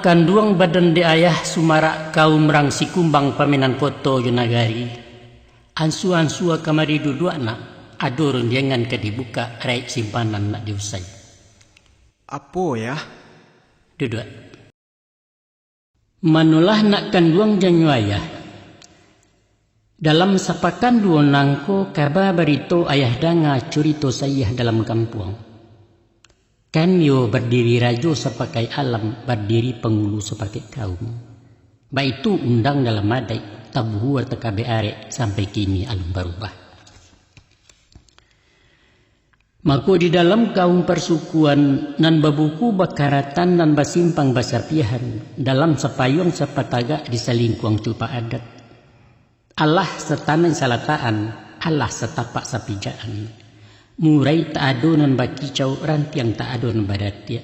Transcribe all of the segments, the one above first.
nak kanduang badan de ayah sumara kaum rang si kumbang paminan foto yunagari. Ansu-ansua kamari duduk nak adurun jangan ke dibuka raik simpanan nak diusai. Apa ya? Duduk. Manulah nak kanduang janyu ayah. Dalam sapakan dua nangko kaba barito ayah danga curito sayah dalam kampung. Kan yo berdiri rajo sepakai alam, berdiri pengulu sepakai kaum. Baitu undang dalam madai, tabuhu tekabe arek sampai kini alum berubah. Mako di dalam kaum persukuan nan babuku bakaratan nan basimpang basapiahan dalam sepayung sepataga di salingkuang tupa adat. Allah setanai salataan, Allah setapak sapijaan. Murai tak adonan bakicau rantiang tak adonan badatia.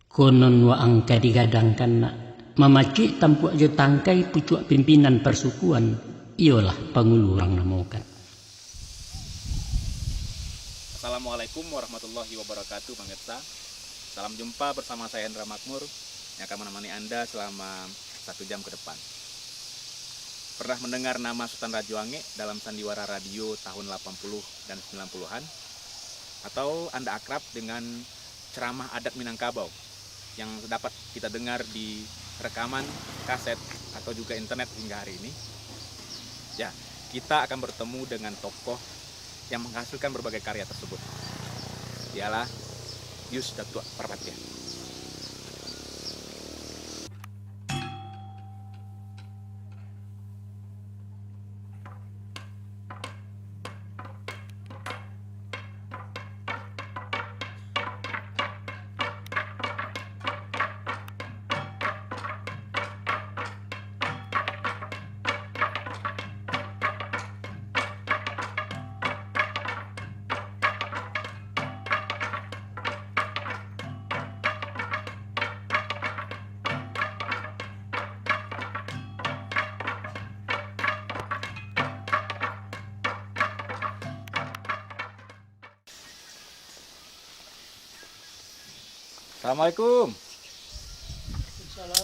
Konon wa angka digadangkan nak memacik tampuak je tangkai pucuk pimpinan persukuan. Iyalah pengulu orang namokan. Assalamualaikum warahmatullahi wabarakatuh, pemirsa. Salam jumpa bersama saya Hendra Makmur yang akan menemani Anda selama 1 jam ke depan. Pernah mendengar nama Sultan Rajoange dalam sandiwara radio tahun 80 dan 90-an? Atau Anda akrab dengan ceramah adat Minangkabau yang dapat kita dengar di rekaman, kaset, atau juga internet hingga hari ini? Ya, kita akan bertemu dengan tokoh yang menghasilkan berbagai karya tersebut. Dialah Yus Datuk Parpatya. Assalamualaikum.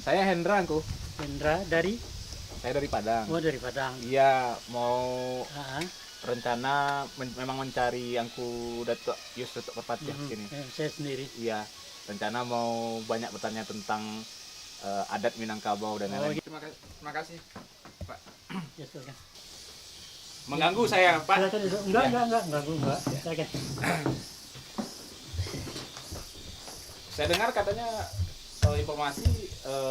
Saya Hendra, Angku. Hendra dari? Saya dari Padang. Oh, dari Padang. Iya, mau rencana memang mencari Angku Datuk Yus Datuk Parpatya sini. Saya sendiri. Iya, rencana mau banyak bertanya tentang adat Minangkabau dan lain-lain. Terima kasih, Pak. Ya, silakan. Mengganggu saya, Pak? Enggak, mengganggu enggak. Silakan. Saya dengar katanya informasi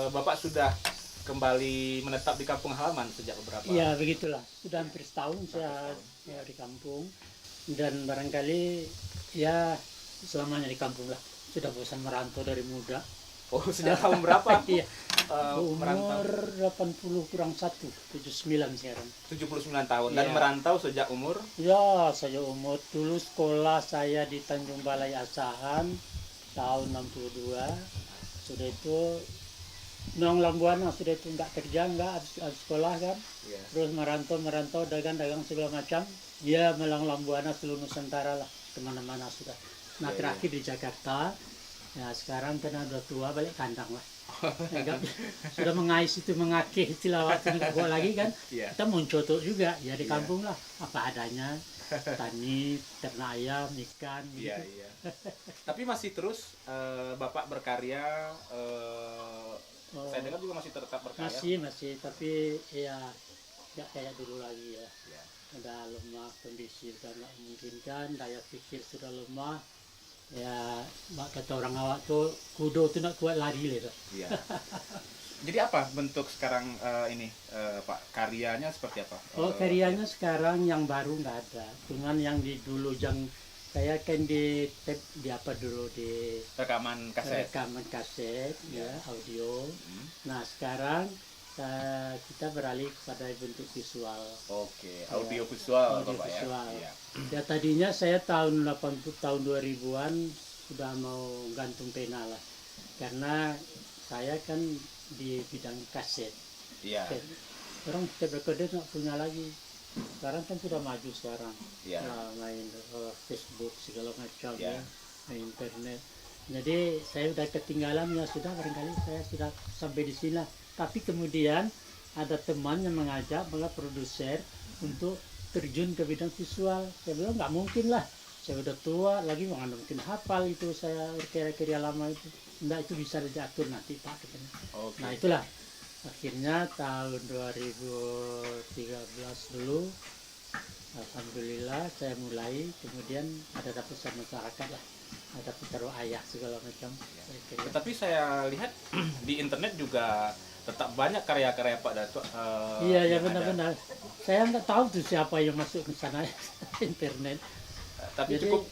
Bapak sudah kembali menetap di kampung halaman sejak beberapa. Iya, begitulah. Sudah hampir setahun saya di kampung dan barangkali ya selamanya di kampung lah. Sudah bosan merantau dari muda. Oh, sejak tahun berapa? Iya. Merantau? Umur 80 kurang 1, 79 sekarang. 79 tahun dan Iya. merantau sejak umur? Ya, saya umur dulu sekolah saya di Tanjung Balai Asahan tahun 62. Sudah itu Nong Lambuana, sudah itu nggak kerja, nggak habis sekolah kan. Yeah. Terus merantau dagang segala macam. Ya melang Lambuana seluruh Nusantara lah, kemana-mana sudah. Nah, terakhir di Jakarta. Ya sekarang karena udah tua balik kandang lah. Ya, sudah mengais itu mengakeh istilah waktu nggak buat lagi kan. Yeah. Kita mencotok juga ya di kampung lah, apa adanya. Tani, ternak ayam, ikan gitu. Iya. Tapi masih terus Bapak berkarya, saya dengar juga masih tetap berkarya. Masih, tapi ya nggak kayak dulu lagi ya. Ya. Udah lemah, kondisi udah nggak memungkinkan, daya pikir sudah lemah. Ya, kata orang awak tuh kudo tuh nak kuat lari gitu. Iya. Jadi apa bentuk sekarang ini Pak, karyanya seperti apa? Oh, karyanya sekarang yang baru nggak ada, cuman yang di dulu yang saya kan di tape di apa dulu di rekaman kaset ya audio. Nah sekarang kita beralih kepada bentuk visual. Oke, audio visual Audio Bapak visual. ya. Ya tadinya saya tahun 80 tahun 2000-an sudah mau gantung pena lah, karena saya kan di bidang kaset. Iya. Orang tape recorder nggak punya lagi. Sekarang kan sudah maju sekarang. Iya. Nah, main Facebook segala macam Iya. ya, main internet. Jadi saya udah ketinggalan, ya sudah barangkali saya sudah sampai di sini. Tapi kemudian ada teman yang mengajak malah produser untuk terjun ke bidang visual. Saya bilang nggak mungkin lah, saya udah tua lagi, mana mungkin hafal itu saya karya-karya lama itu. Enggak, itu bisa diatur nanti Pak katanya. Oke. Nah itulah akhirnya tahun 2013 dulu, alhamdulillah saya mulai, kemudian ada lapisan masyarakat lah, ada Pitaro Ayah segala macam. Tetapi saya lihat di internet juga tetap banyak karya-karya Pak Datuk. Iya ya yang ada. benar-benar. Saya nggak tahu tuh siapa yang masuk ke sana internet. Tapi Jadi- cukup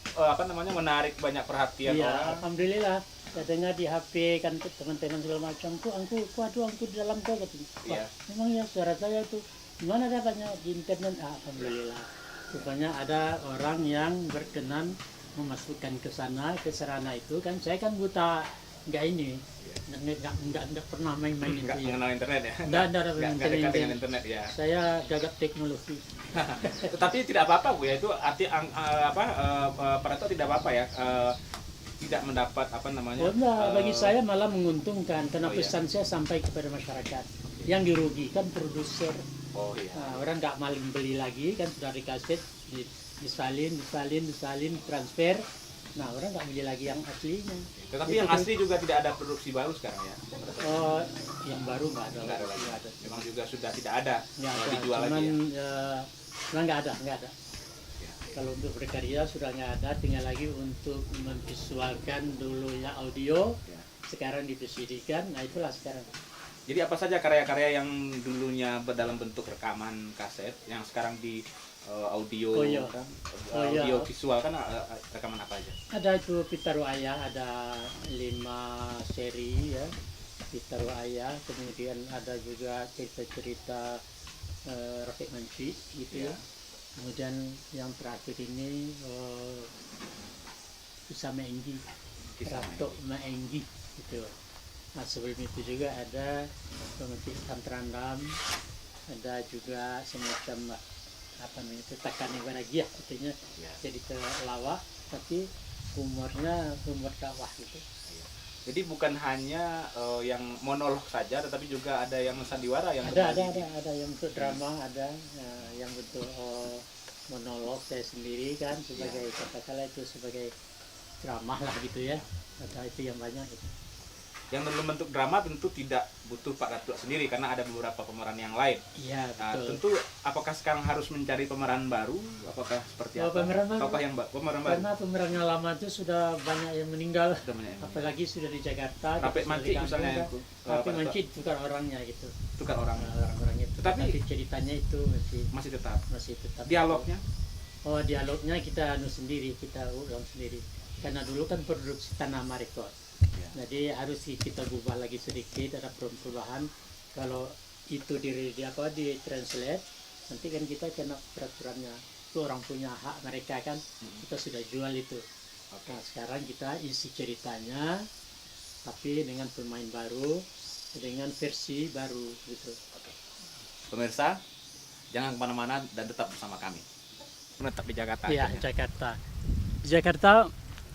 menarik banyak perhatian Iya, orang. alhamdulillah. Saya dengar di HP kan teman-teman segala macam tuh, angku di dalam tuh katanya. Wah, Iya. memang ya suara saya tuh gimana dapatnya di internet? Alhamdulillah. Rupanya ada orang yang berkenan memasukkan ke sana, ke sarana itu kan. Saya kan buta, nggak ini, nggak pernah main-main itu Nggak ya. mengenal internet ya? Nggak ada Nggak dekat dengan internet ya. Saya gagap teknologi. Tetapi tidak apa-apa Bu ya, itu arti Pak Datuk tidak apa-apa ya, tidak mendapat apa namanya. Oh enggak, bagi saya malah menguntungkan karena Oh, iya. pesan saya sampai kepada masyarakat. Yang dirugikan produser. Oh iya. Nah, orang nggak maling beli lagi kan, sudah dikasih disalin, transfer. Nah, orang nggak beli lagi yang aslinya. Tetapi Itu yang tuh. asli juga tidak ada produksi baru sekarang ya. Oh, yang baru nggak ada. Nggak ada lagi. Nggak ada. Memang juga sudah tidak ada Nggak ada. dijual Cuman lagi ya. nggak ada. Kalau untuk berkarya sudah nggak ada, tinggal lagi untuk memvisualkan dulunya audio, Ya. sekarang divisidikan. Nah itulah sekarang. Jadi apa saja karya-karya yang dulunya dalam bentuk rekaman kaset, yang sekarang di audio, Oh, iya. kan? Oh, iya. Audio visual kan rekaman apa aja? Ada itu Pitaro Ayah, ada 5 seri ya, Pitaro Ayah. Kemudian ada juga cerita-cerita Rafiq Manci gitu ya. Ya. Kemudian yang terakhir ini Kisah Maenggi, Kisah Ratok Maenggi gitu. Nah sebelum itu juga ada Pemetik Tantrandam, ada juga semacam apa namanya itu Takane Baragia, artinya Ya. cerita lawak tapi humornya humor dakwah gitu. Jadi bukan hanya yang monolog saja, tetapi juga ada yang sandiwara yang Ada berbagi. yang bentuk drama, ada yang bentuk monolog saya sendiri kan sebagai katakanlah itu sebagai drama lah gitu ya. Ada itu yang banyak gitu. Yang dalam bentuk drama tentu tidak butuh Pak Datuk sendiri karena ada beberapa pemeran yang lain. Iya Nah, betul. tentu apakah sekarang harus mencari pemeran baru? Apakah seperti Oh, apa? pemeran baru. Tokoh yang pemeran baru. Karena pemeran yang lama itu sudah banyak yang meninggal, Sudah banyak yang apalagi sudah di Jakarta. Rafiq sudah Manci di kampung, misalnya kan. itu. Rafiq Manci bukan orangnya gitu. Tukar orang. Orang itu. Tetapi- Tapi ceritanya itu Masih tetap. masih tetap. Dialognya Oh dialognya kita sendiri, kita ulang sendiri. Karena dulu kan produksi Tanah Record. ya. Jadi harus kita ubah lagi sedikit, ada perubahan. Kalau itu di translate, nanti kan kita kena peraturannya. Itu orang punya hak mereka kan, kita sudah jual itu. Oke. Nah sekarang kita isi ceritanya, tapi dengan pemain baru, dengan versi baru gitu. Pemirsa, jangan kemana-mana dan tetap bersama kami. Menetap di Jakarta. Iya, akhirnya. Jakarta. Di Jakarta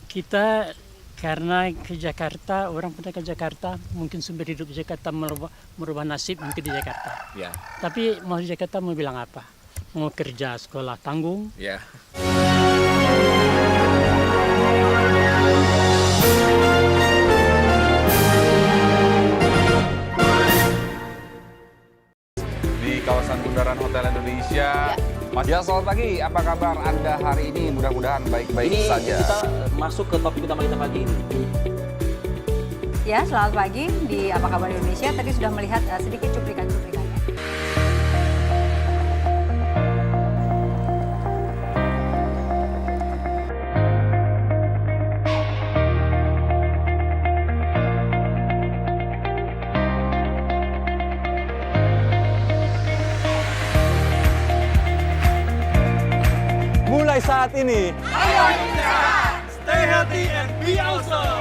kita karena ke Jakarta, orang pada ke Jakarta, mungkin sumber hidup di Jakarta merubah nasib mungkin di Jakarta. Ya. Tapi mau di Jakarta mau bilang apa? Mau kerja sekolah tanggung, Ya. Di kawasan Bundaran Hotel Indonesia. Ya, selamat pagi. Apa kabar Anda hari ini? Mudah-mudahan baik-baik Ini saja. kita masuk ke topik utama kita pagi ini. Ya, selamat pagi di Apa Kabar Indonesia. Tadi sudah melihat sedikit cuplikan-cuplikannya. Mulai saat ini, Stay healthy and be awesome.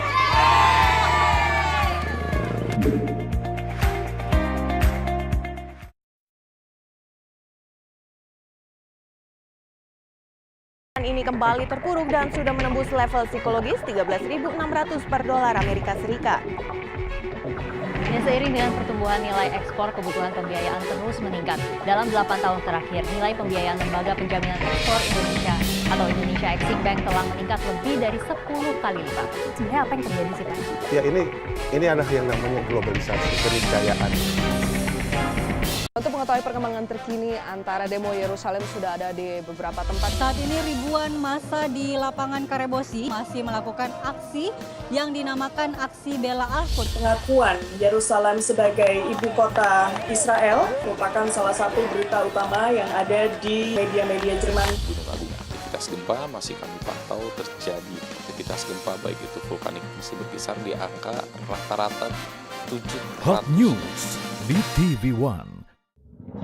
pekan ini kembali terpuruk dan sudah menembus level psikologis 13.600 per dolar Amerika Serikat. Ya, seiring dengan pertumbuhan nilai ekspor, kebutuhan pembiayaan terus meningkat. Dalam 8 tahun terakhir, nilai pembiayaan Lembaga Penjaminan Ekspor Indonesia atau Indonesia Exim Bank telah meningkat lebih dari 10 kali lipat. Sebenarnya apa yang terjadi sih, Pak? Ya, ini adalah yang namanya globalisasi, keniscayaan. Untuk mengetahui perkembangan terkini antara demo Yerusalem sudah ada di beberapa tempat. Saat ini ribuan massa di lapangan Karebosi masih melakukan aksi yang dinamakan aksi bela Al-Quds. Pengakuan Yerusalem sebagai ibu kota Israel merupakan salah satu berita utama yang ada di media-media Jerman. Aktivitas gempa masih kami pantau terjadi aktivitas gempa baik itu vulkanik masih berkisar di angka rata-rata 7. Hot News di TV One.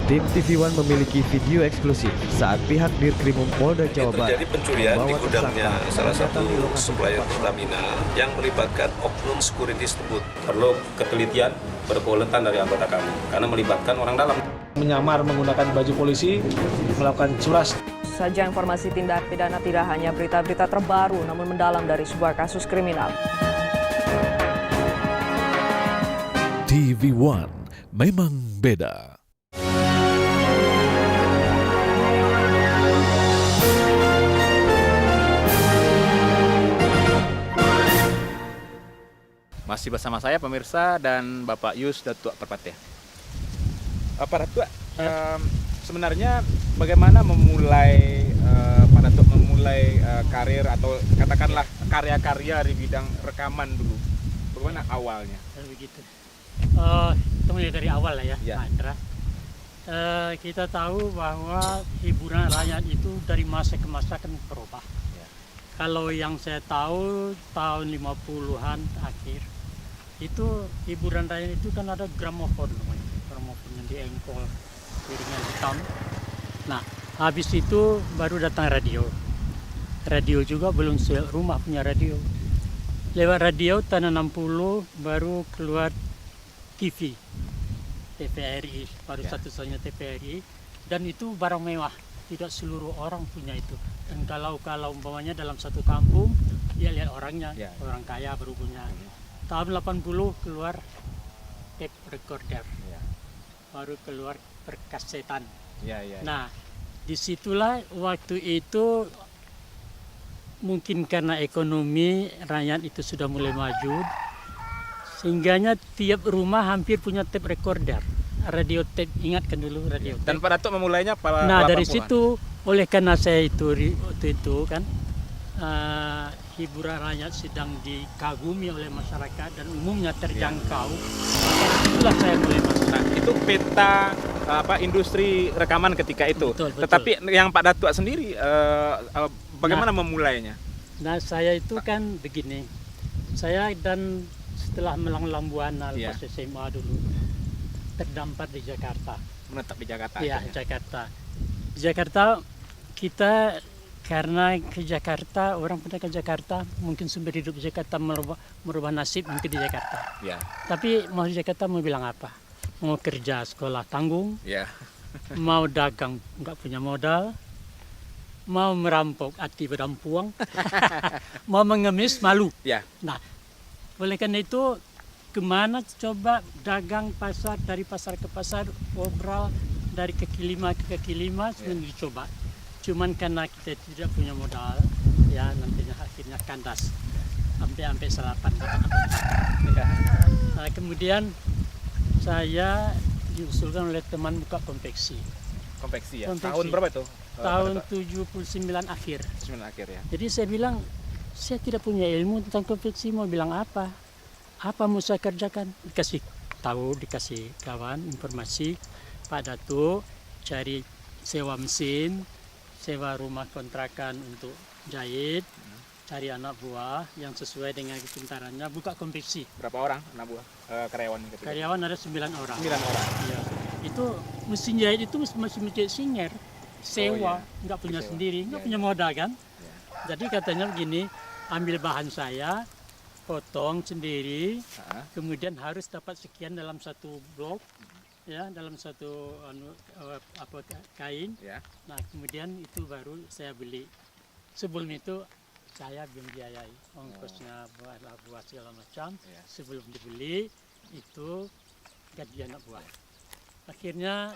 Tim TV One memiliki video eksklusif saat pihak Dirkrimum Polda Jawa Barat terjadi pencurian di gudangnya salah satu supplier Pertamina yang melibatkan oknum security tersebut. Perlu ketelitian berkeulatan dari anggota kami karena melibatkan orang dalam. Menyamar menggunakan baju polisi, melakukan curas. Saja informasi tindak pidana tidak hanya berita-berita terbaru namun mendalam dari sebuah kasus kriminal. TV One memang beda. Masih bersama saya pemirsa dan Bapak Yus Datuk Perpatih. Pak Datuk, sebenarnya bagaimana memulai Pak Datuk memulai karir atau katakanlah karya-karya di bidang rekaman dulu? Bagaimana awalnya? Begitu. Itu mulai dari awal lah ya, Pak Indra. Kita tahu bahwa hiburan rakyat itu dari masa ke masa kan berubah. Kalau yang saya tahu tahun 50-an akhir itu hiburan rakyat itu kan ada gramofon namanya, gramofon yang diengkol piringan hitam. Nah, habis itu baru datang radio. Radio juga belum rumah punya radio. Lewat radio tahun 60 baru keluar TV, TVRI, baru satu-satunya TVRI, dan itu barang mewah. Tidak seluruh orang punya itu. Dan kalau umpamanya dalam satu kampung, dia lihat orangnya, orang kaya baru punya. Tahun 80 keluar tape recorder, baru keluar perkasetan. Nah, disitulah waktu itu mungkin karena ekonomi rakyat itu sudah mulai maju, sehingganya tiap rumah hampir punya tape recorder. Radio tape, ingatkan dulu radio tape. Dan Pak Datuk memulainya pada Nah, dari situ, oleh karena saya waktu itu kan hiburan rakyat sedang dikagumi oleh masyarakat dan umumnya terjangkau, itulah saya mulai masuk. Nah, itu peta industri rekaman ketika itu. Betul. Tetapi yang Pak Datuk sendiri bagaimana memulainya? Nah, saya itu kan begini. Saya dan setelah melanglang buana lepas SMA dulu terdampar di Jakarta. Menetap di Jakarta. Iya, Jakarta. Di Jakarta kita karena ke Jakarta, orang pindah ke Jakarta, mungkin sumber hidup Jakarta merubah nasib mungkin di Jakarta. Tapi mau di Jakarta mau bilang apa? Mau kerja sekolah tanggung, mau dagang nggak punya modal, mau merampok hati berdampuang, mau mengemis malu. Nah, oleh karena itu kemana coba dagang pasar, dari pasar ke pasar, obrol dari kaki lima ke kaki lima, sebenarnya dicoba. Cuman karena kita tidak punya modal, ya nantinya akhirnya kandas sampai selapan. Nah, kemudian saya diusulkan oleh teman buka konveksi. Konveksi ya? Tahun berapa itu? Tahun 79 akhir. 79 akhir ya. Jadi saya bilang, saya tidak punya ilmu tentang konveksi, mau bilang apa? Apa mau saya kerjakan? Dikasih tahu, dikasih kawan informasi, Pak Datuk cari sewa mesin, sewa rumah kontrakan untuk jahit, cari anak buah yang sesuai dengan kepintarannya, buka konveksi. Berapa orang anak buah karyawan? Karyawan ada 9 orang. 9 orang. Ya. Itu mesin jahit itu masih menjahit singer, sewa, nggak punya sendiri, nggak punya modal kan. Jadi katanya begini, ambil bahan saya, potong sendiri, kemudian harus dapat sekian dalam satu blok, ya, dalam satu kain. Nah, kemudian itu baru saya beli Sebelum itu saya membiayai ongkosnya buah segala macam. Sebelum dibeli itu gaji anak buah. Akhirnya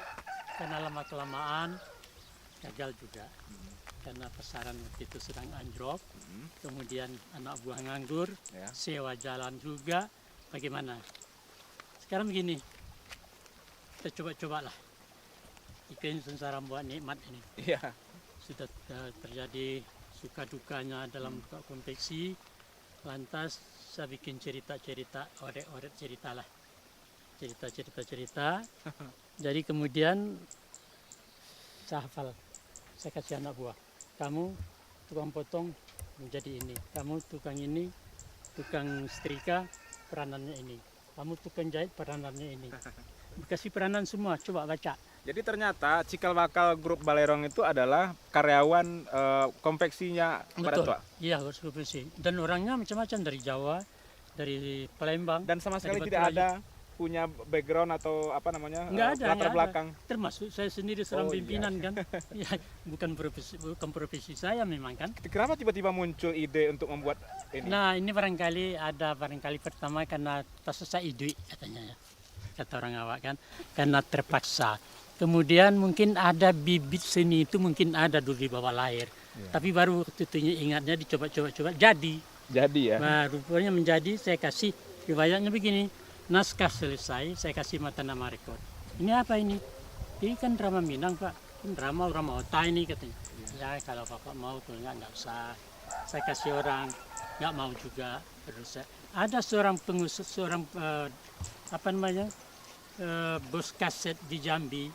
karena lama-kelamaan gagal juga. Karena pasaran waktu itu sedang anjlok. Kemudian anak buah nganggur, sewa jalan juga. Bagaimana? Sekarang begini, kita coba-cobalah. Ikan sengsara buat nikmat ini. Sudah terjadi suka dukanya dalam konveksi, lantas saya bikin cerita-cerita, orek-orek cerita lah, cerita. Jadi kemudian saya hafal, saya kasih anak buah, kamu tukang potong menjadi ini, kamu tukang ini, tukang setrika peranannya ini, kamu tukang jahit peranannya ini, kasih peranan semua, coba baca. Jadi ternyata cikal bakal grup Balerong itu adalah karyawan konveksinya Pak Datuk. Iya, konveksi. Dan orangnya macam-macam dari Jawa, dari Palembang. Dan sama sekali tidak ada punya background atau apa namanya latar belakang. Termasuk saya sendiri seorang pimpinan kan. Ya, bukan profesi saya memang kan. Kenapa tiba-tiba muncul ide untuk membuat ini? Nah, ini barangkali pertama karena tersesat ide katanya ya. Kata orang awak kan, karena terpaksa. Kemudian mungkin ada bibit seni itu mungkin ada dulu di bawah lahir. Tapi baru tentunya ingatnya dicoba-coba jadi. Jadi ya. Nah, rupanya menjadi saya kasih riwayatnya begini. Naskah selesai, saya kasih mata nama rekod. Ini apa ini? Ini kan drama Minang, Pak. Ini drama orang Otai ini katanya. Ya kalau Bapak mau tuh enggak usah. Saya kasih orang, enggak mau juga. Terus ada seorang bos kaset di Jambi.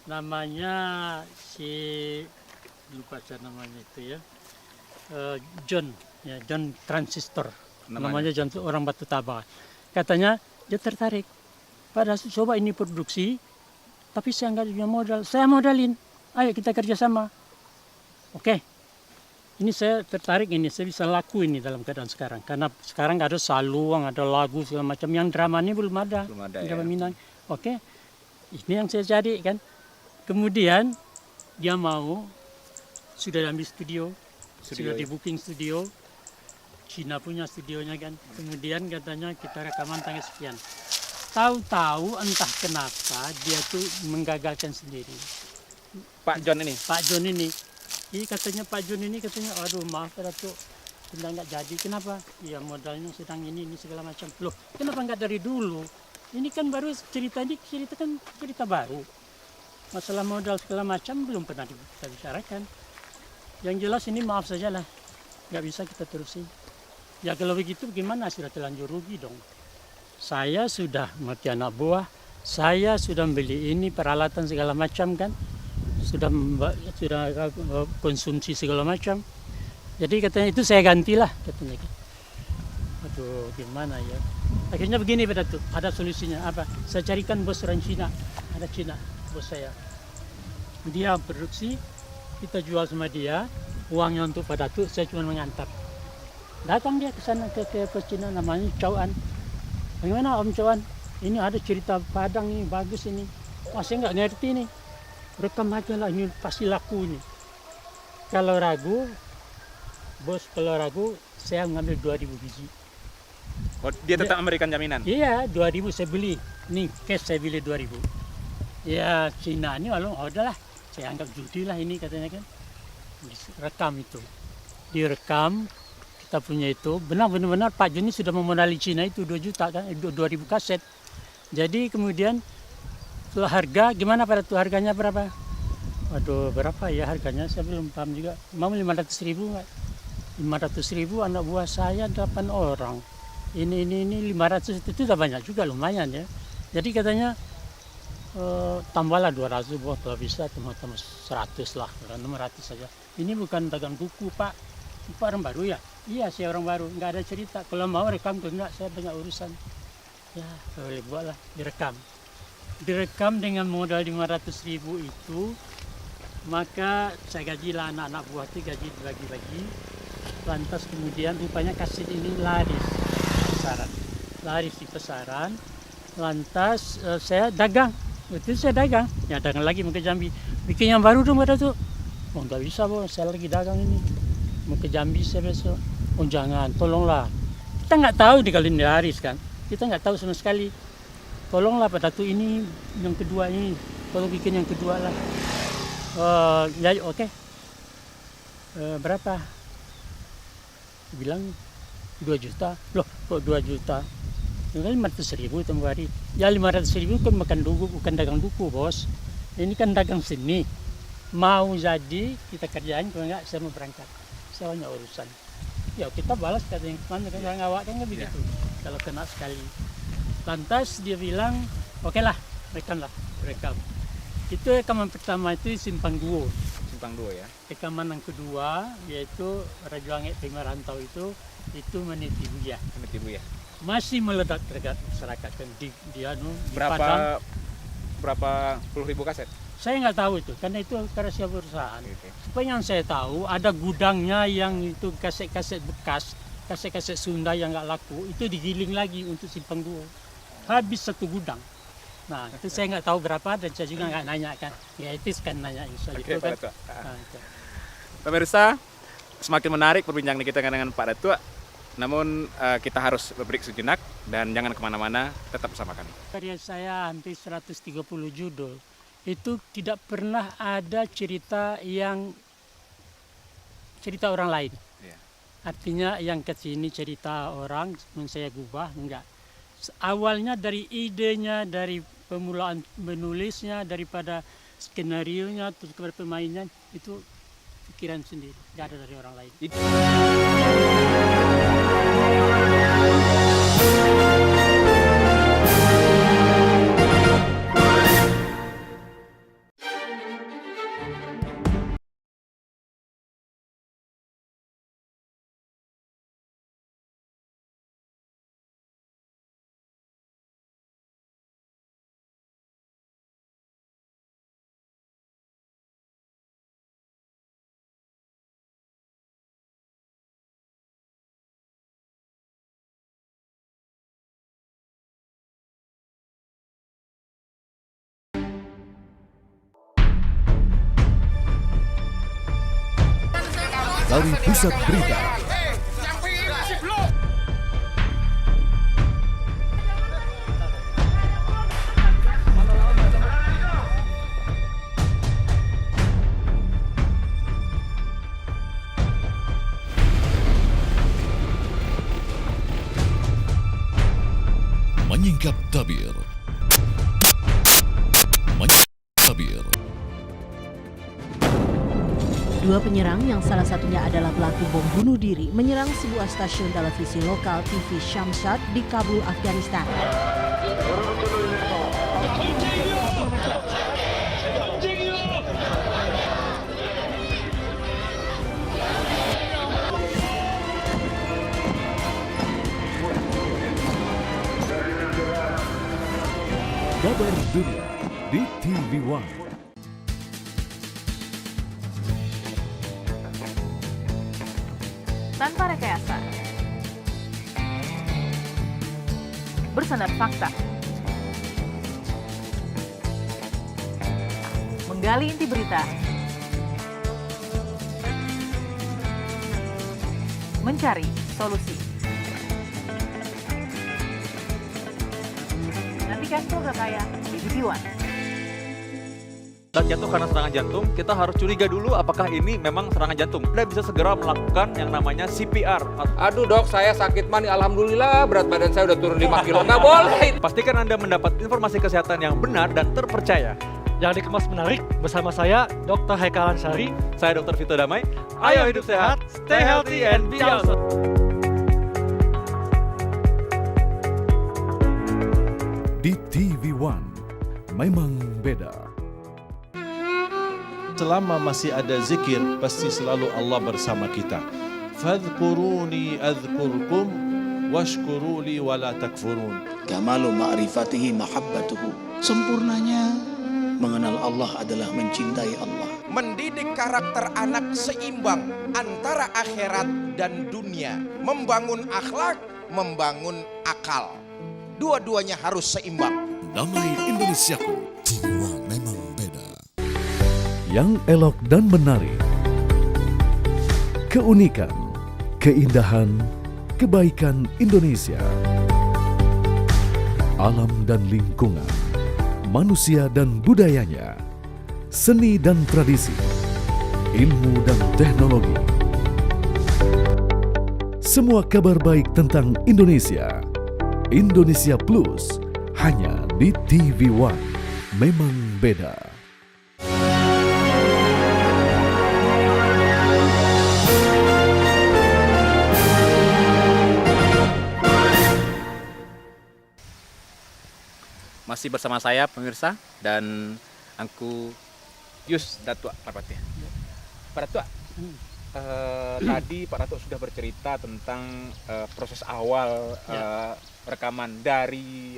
Namanya lupa saya namanya itu ya, John Transistor namanya John, orang Batu Tabah. Katanya dia tertarik, padahal coba ini produksi tapi saya nggak punya modal, saya modalin, ayo kita kerjasama. Oke, ini saya tertarik, ini saya bisa laku ini dalam keadaan sekarang, karena sekarang ada saluang, ada lagu segala macam, yang drama ini belum ada drama Minang. Oke, ini yang saya jadi kan. Kemudian dia mau, sudah ambil studio sudah di booking studio, Cina punya studionya kan. Kemudian katanya kita rekaman tanggal sekian. Tahu-tahu entah kenapa dia tuh menggagalkan sendiri. Pak John ini? Ini katanya Pak John ini katanya, aduh maaf Datuk, sudah nggak jadi. Kenapa? Ya modalnya sedang ini segala macam. Loh, kenapa nggak dari dulu? Ini kan baru cerita baru. Masalah modal segala macam belum pernah kita bicarakan. Yang jelas ini maaf saja lah, nggak bisa kita terusin. Ya kalau begitu gimana, sudah terlanjur rugi dong. Saya sudah mati anak buah, saya sudah beli ini peralatan segala macam kan, sudah konsumsi segala macam. Jadi katanya itu saya gantilah katanya. Aduh gimana ya. Akhirnya begini Pak Datuk, ada solusinya apa? Saya carikan bos orang Cina, ada Cina. Bos saya, dia produksi, kita jual sama dia, uangnya untuk Pak Datuk, saya cuma mengantar. Datang dia ke sana ke Cina, namanya Chowan. Bagaimana Om Chowan? Ini ada cerita Padang ini bagus ini. Wah saya nggak ngerti nih. Rekam aja lah, ini pasti laku ini. Kalau ragu, bos kalau ragu, saya ngambil 2.000 biji. Oh, dia tetap memberikan jaminan? Iya, 2.000 saya beli. Nih cash saya beli 2.000. Ya Cina ini lalu udahlah, saya anggap judi lah ini katanya kan. Rekam itu, direkam, kita punya itu. Benar-benar Pak Joni sudah memodali Cina itu 2 juta kan, 2.000 kaset. Jadi kemudian harga gimana pada tuh, harganya berapa? Waduh berapa ya harganya, saya belum paham juga. Mau 500.000 nggak? 500.000 anak buah saya 8 orang. Ini 500 itu sudah banyak juga, lumayan ya. Jadi katanya tambahlah 200 buah kalau bisa, tambah 100 lah, 600 saja. Ini bukan dagang buku Pak, orang baru ya? Iya saya orang baru, nggak ada cerita. Kalau mau rekam tuh enggak, saya banyak urusan. Ya boleh buatlah, direkam dengan modal 500.000 itu, maka saya gajilah anak-anak buah itu, gaji dibagi-bagi. Lantas kemudian rupanya kaset ini laris di pasaran. Lantas saya dagang. Itu saya dagang, ya dagang lagi ke Jambi. Bikin yang baru dong Pak Datuk. Oh nggak bisa bos, saya lagi dagang ini. Mau ke Jambi saya besok. Oh jangan, tolonglah. Kita nggak tahu di Kalendaris kan. Kita nggak tahu sama sekali. Tolonglah pada tuh ini yang kedua ini. Tolong bikin yang kedua lah. Ya oke. Berapa? Bilang 2 juta. Loh kok 2 juta? Kali 500.000 tempoh hari. Ya 500.000 kan makan duku, bukan dagang duku bos. Ini kan dagang seni. Mau jadi kita kerjain, kalau enggak saya mau berangkat. Saya banyak urusan. Ya kita balas kata yang kemana kan orang awak kan begitu. Kalau kena sekali. Lantas dia bilang, oke lah, rekam. Itu rekaman pertama itu Simpang Duo. Simpang Duo ya. Rekaman yang kedua yaitu Raja Langit Terima Rantau itu Meniti Buya. Meniti Buya. Masih meledak terhadap masyarakat kan di berapa puluh ribu kaset? Saya nggak tahu itu, karena itu rahasia perusahaan. Apa yang saya tahu ada gudangnya yang itu kaset-kaset bekas, kaset-kaset Sunda yang nggak laku itu digiling lagi untuk Simpang Duo. Habis 1 gudang. Nah itu saya nggak tahu berapa dan saya juga nggak nanya kan. Ya itu kan nanya soal itu kan. Pemirsa, semakin menarik perbincangan kita dengan Pak Datuk. Namun kita harus break sejenak dan jangan kemana-mana, tetap bersama kami. Karya saya hampir 130 judul. Itu tidak pernah ada cerita orang lain. Yeah. Artinya yang kesini cerita orang, saya gubah, enggak. Awalnya dari idenya, dari pemulaan menulisnya, daripada skenario-nya, terus kepada pemainnya, itu pikiran sendiri, enggak ada dari orang lain. Dari Pusat Berita. Menyingkap tabir. Dua penyerang yang salah satunya adalah pelaku bom bunuh diri menyerang sebuah stasiun televisi lokal TV Shamshad di Kabul, Afghanistan. Kabar Dunia di TV One. Tanpa rekayasa, bersandar fakta, menggali inti berita, mencari solusi. Nantikan program saya di TV One. Saat jatuh karena serangan jantung, kita harus curiga dulu apakah ini memang serangan jantung. Anda bisa segera melakukan yang namanya CPR. Aduh dok, saya sakit mah nih, alhamdulillah berat badan saya udah turun 5 kilo. Nggak boleh. Pastikan Anda mendapat informasi kesehatan yang benar dan terpercaya. Yang dikemas menarik bersama saya, Dr. Haikal Ansari. Saya Dr. Vito Damai. Ayo hidup sehat, stay healthy and be awesome. Di TV One, memang beda. Selama masih ada zikir, pasti selalu Allah bersama kita. Fadhkuruni adhkurkum washkuruli wala takfurun. Kamalu ma'rifatihi mahabbatuhu. Sempurnanya mengenal Allah adalah mencintai Allah. Mendidik karakter anak seimbang antara akhirat dan dunia. Membangun akhlak, membangun akal. Dua-duanya harus seimbang. Damai Indonesiaku, TV One memang beda. yang elok dan menarik. Keunikan, keindahan, kebaikan Indonesia. Alam dan lingkungan, manusia dan budayanya, seni dan tradisi, ilmu dan teknologi. Semua kabar baik tentang Indonesia. Indonesia Plus, hanya di TV One. Memang beda. Masih bersama saya pemirsa dan Angku Yus Datuk Parpati. Pak Datuk, tadi Pak Datuk sudah bercerita tentang proses awal rekaman dari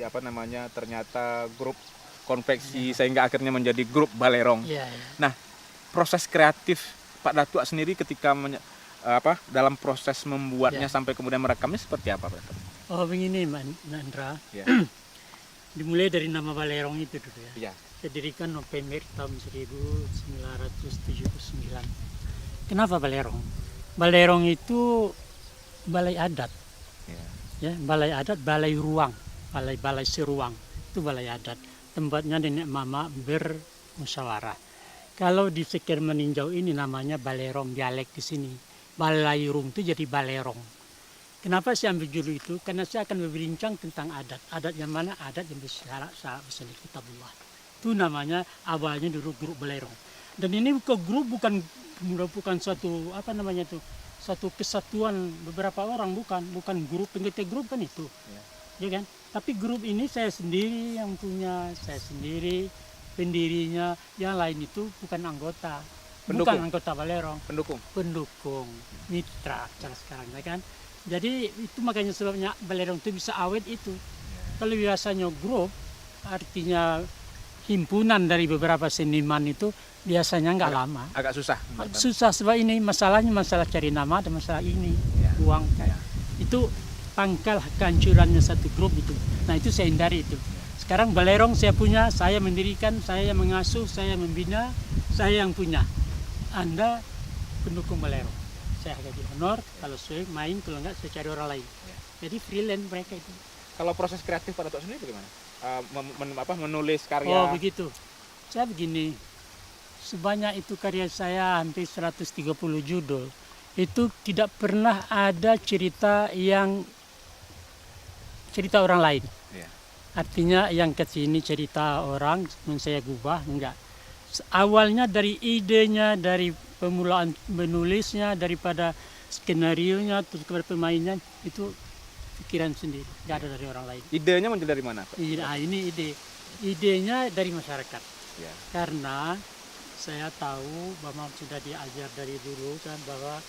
ternyata grup konveksi sehingga akhirnya menjadi grup Balerong. Nah, proses kreatif Pak Datuk sendiri ketika dalam proses membuatnya sampai kemudian merekamnya seperti apa, Pak Datuk? Oh, begini, Nandra. Dimulai dari nama Balerong itu dulu ya. Saya dirikan November tahun 1979. Kenapa Balerong? Balerong itu balai adat. Ya, balai adat, balai ruang, balai seruang. Itu balai adat. Tempatnya nenek mama bermusyawarah. Kalau di sekitar meninjau ini namanya Balerong, dialek di sini. Balairung itu jadi Balerong. Kenapa saya ambil judul itu? Karena saya akan berbincang tentang adat. Adat yang mana? Adat yang bersyarat bersama kitabullah. Itu namanya awalnya dulu grup Balerong. Dan ini grup bukan suatu suatu kesatuan beberapa orang, bukan grup penggete grup kan itu. Ya kan? Tapi grup ini saya sendiri yang punya, saya sendiri pendirinya, yang lain itu bukan anggota. Bukan anggota Balerong. Pendukung, mitra cara sekarang ya kan. Jadi itu makanya sebabnya Balerong itu bisa awet itu. Kalau biasanya grup, artinya himpunan dari beberapa seniman itu biasanya nggak lama. Agak susah. Susah sebab ini masalahnya masalah cari nama dan masalah ini uang. Itu pangkal kehancurannya satu grup itu. Nah itu saya hindari itu. Sekarang Balerong saya punya, saya mendirikan, saya yang mengasuh, saya membina, saya yang punya. Anda pendukung Balerong. Saya gaji honor, kalau saya main, kalau enggak saya cari orang lain. Jadi freelance mereka itu. Kalau proses kreatif Pak Datuk sendiri bagaimana? Menulis karya? Oh begitu. Saya begini, sebanyak itu karya saya hampir 130 judul. Itu tidak pernah ada cerita orang lain. Artinya yang ke sini cerita orang, saya gubah, enggak. Awalnya dari idenya, dari pemulaan menulisnya, daripada skenario-nya, terus kepada pemainnya, itu pikiran sendiri, nggak ada dari orang lain. Idenya muncul dari mana, Pak? Ini idenya dari masyarakat. Karena saya tahu bahwa sudah diajar dari dulu kan bahwa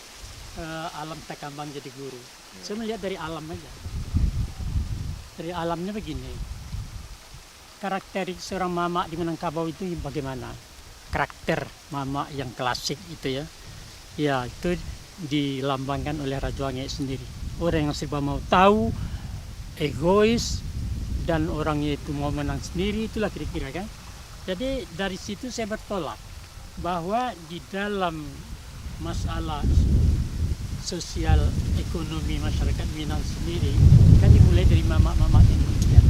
alam tak kambang jadi guru. Saya melihat dari alam aja. Dari alamnya begini, karakteristik seorang mama di Minangkabau itu bagaimana? Karakter mama yang klasik itu ya. Ya, itu dilambangkan oleh Raja Wangi sendiri. Orang yang serba mau tahu, egois, dan orangnya itu mau menang sendiri, itulah kira-kira kan. Jadi dari situ saya bertolak bahwa di dalam masalah sosial ekonomi masyarakat Minang sendiri kan dimulai dari mama-mama Indonesia.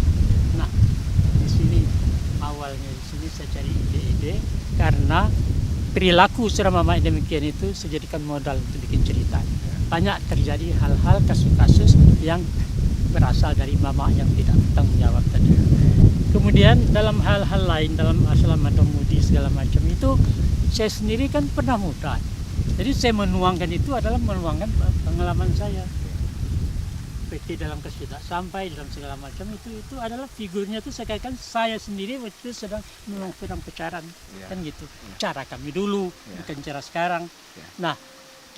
Nah, di sini awalnya di sini saya cari ide-ide karena perilaku seorang mama demikian itu saya jadikan modal untuk bikin cerita. Banyak terjadi hal-hal kasus-kasus yang berasal dari mama yang tidak bertanggung jawab tadi. Kemudian dalam hal-hal lain, dalam masalah madamudi segala macam itu saya sendiri kan pernah muda. Jadi saya menuangkan itu adalah menuangkan pengalaman saya. PT dalam kesida sampai dalam segala macam itu adalah figurnya itu saya kaitkan saya sendiri waktu sedang pacaran kan gitu. Cara kami dulu bukan cara sekarang. Nah,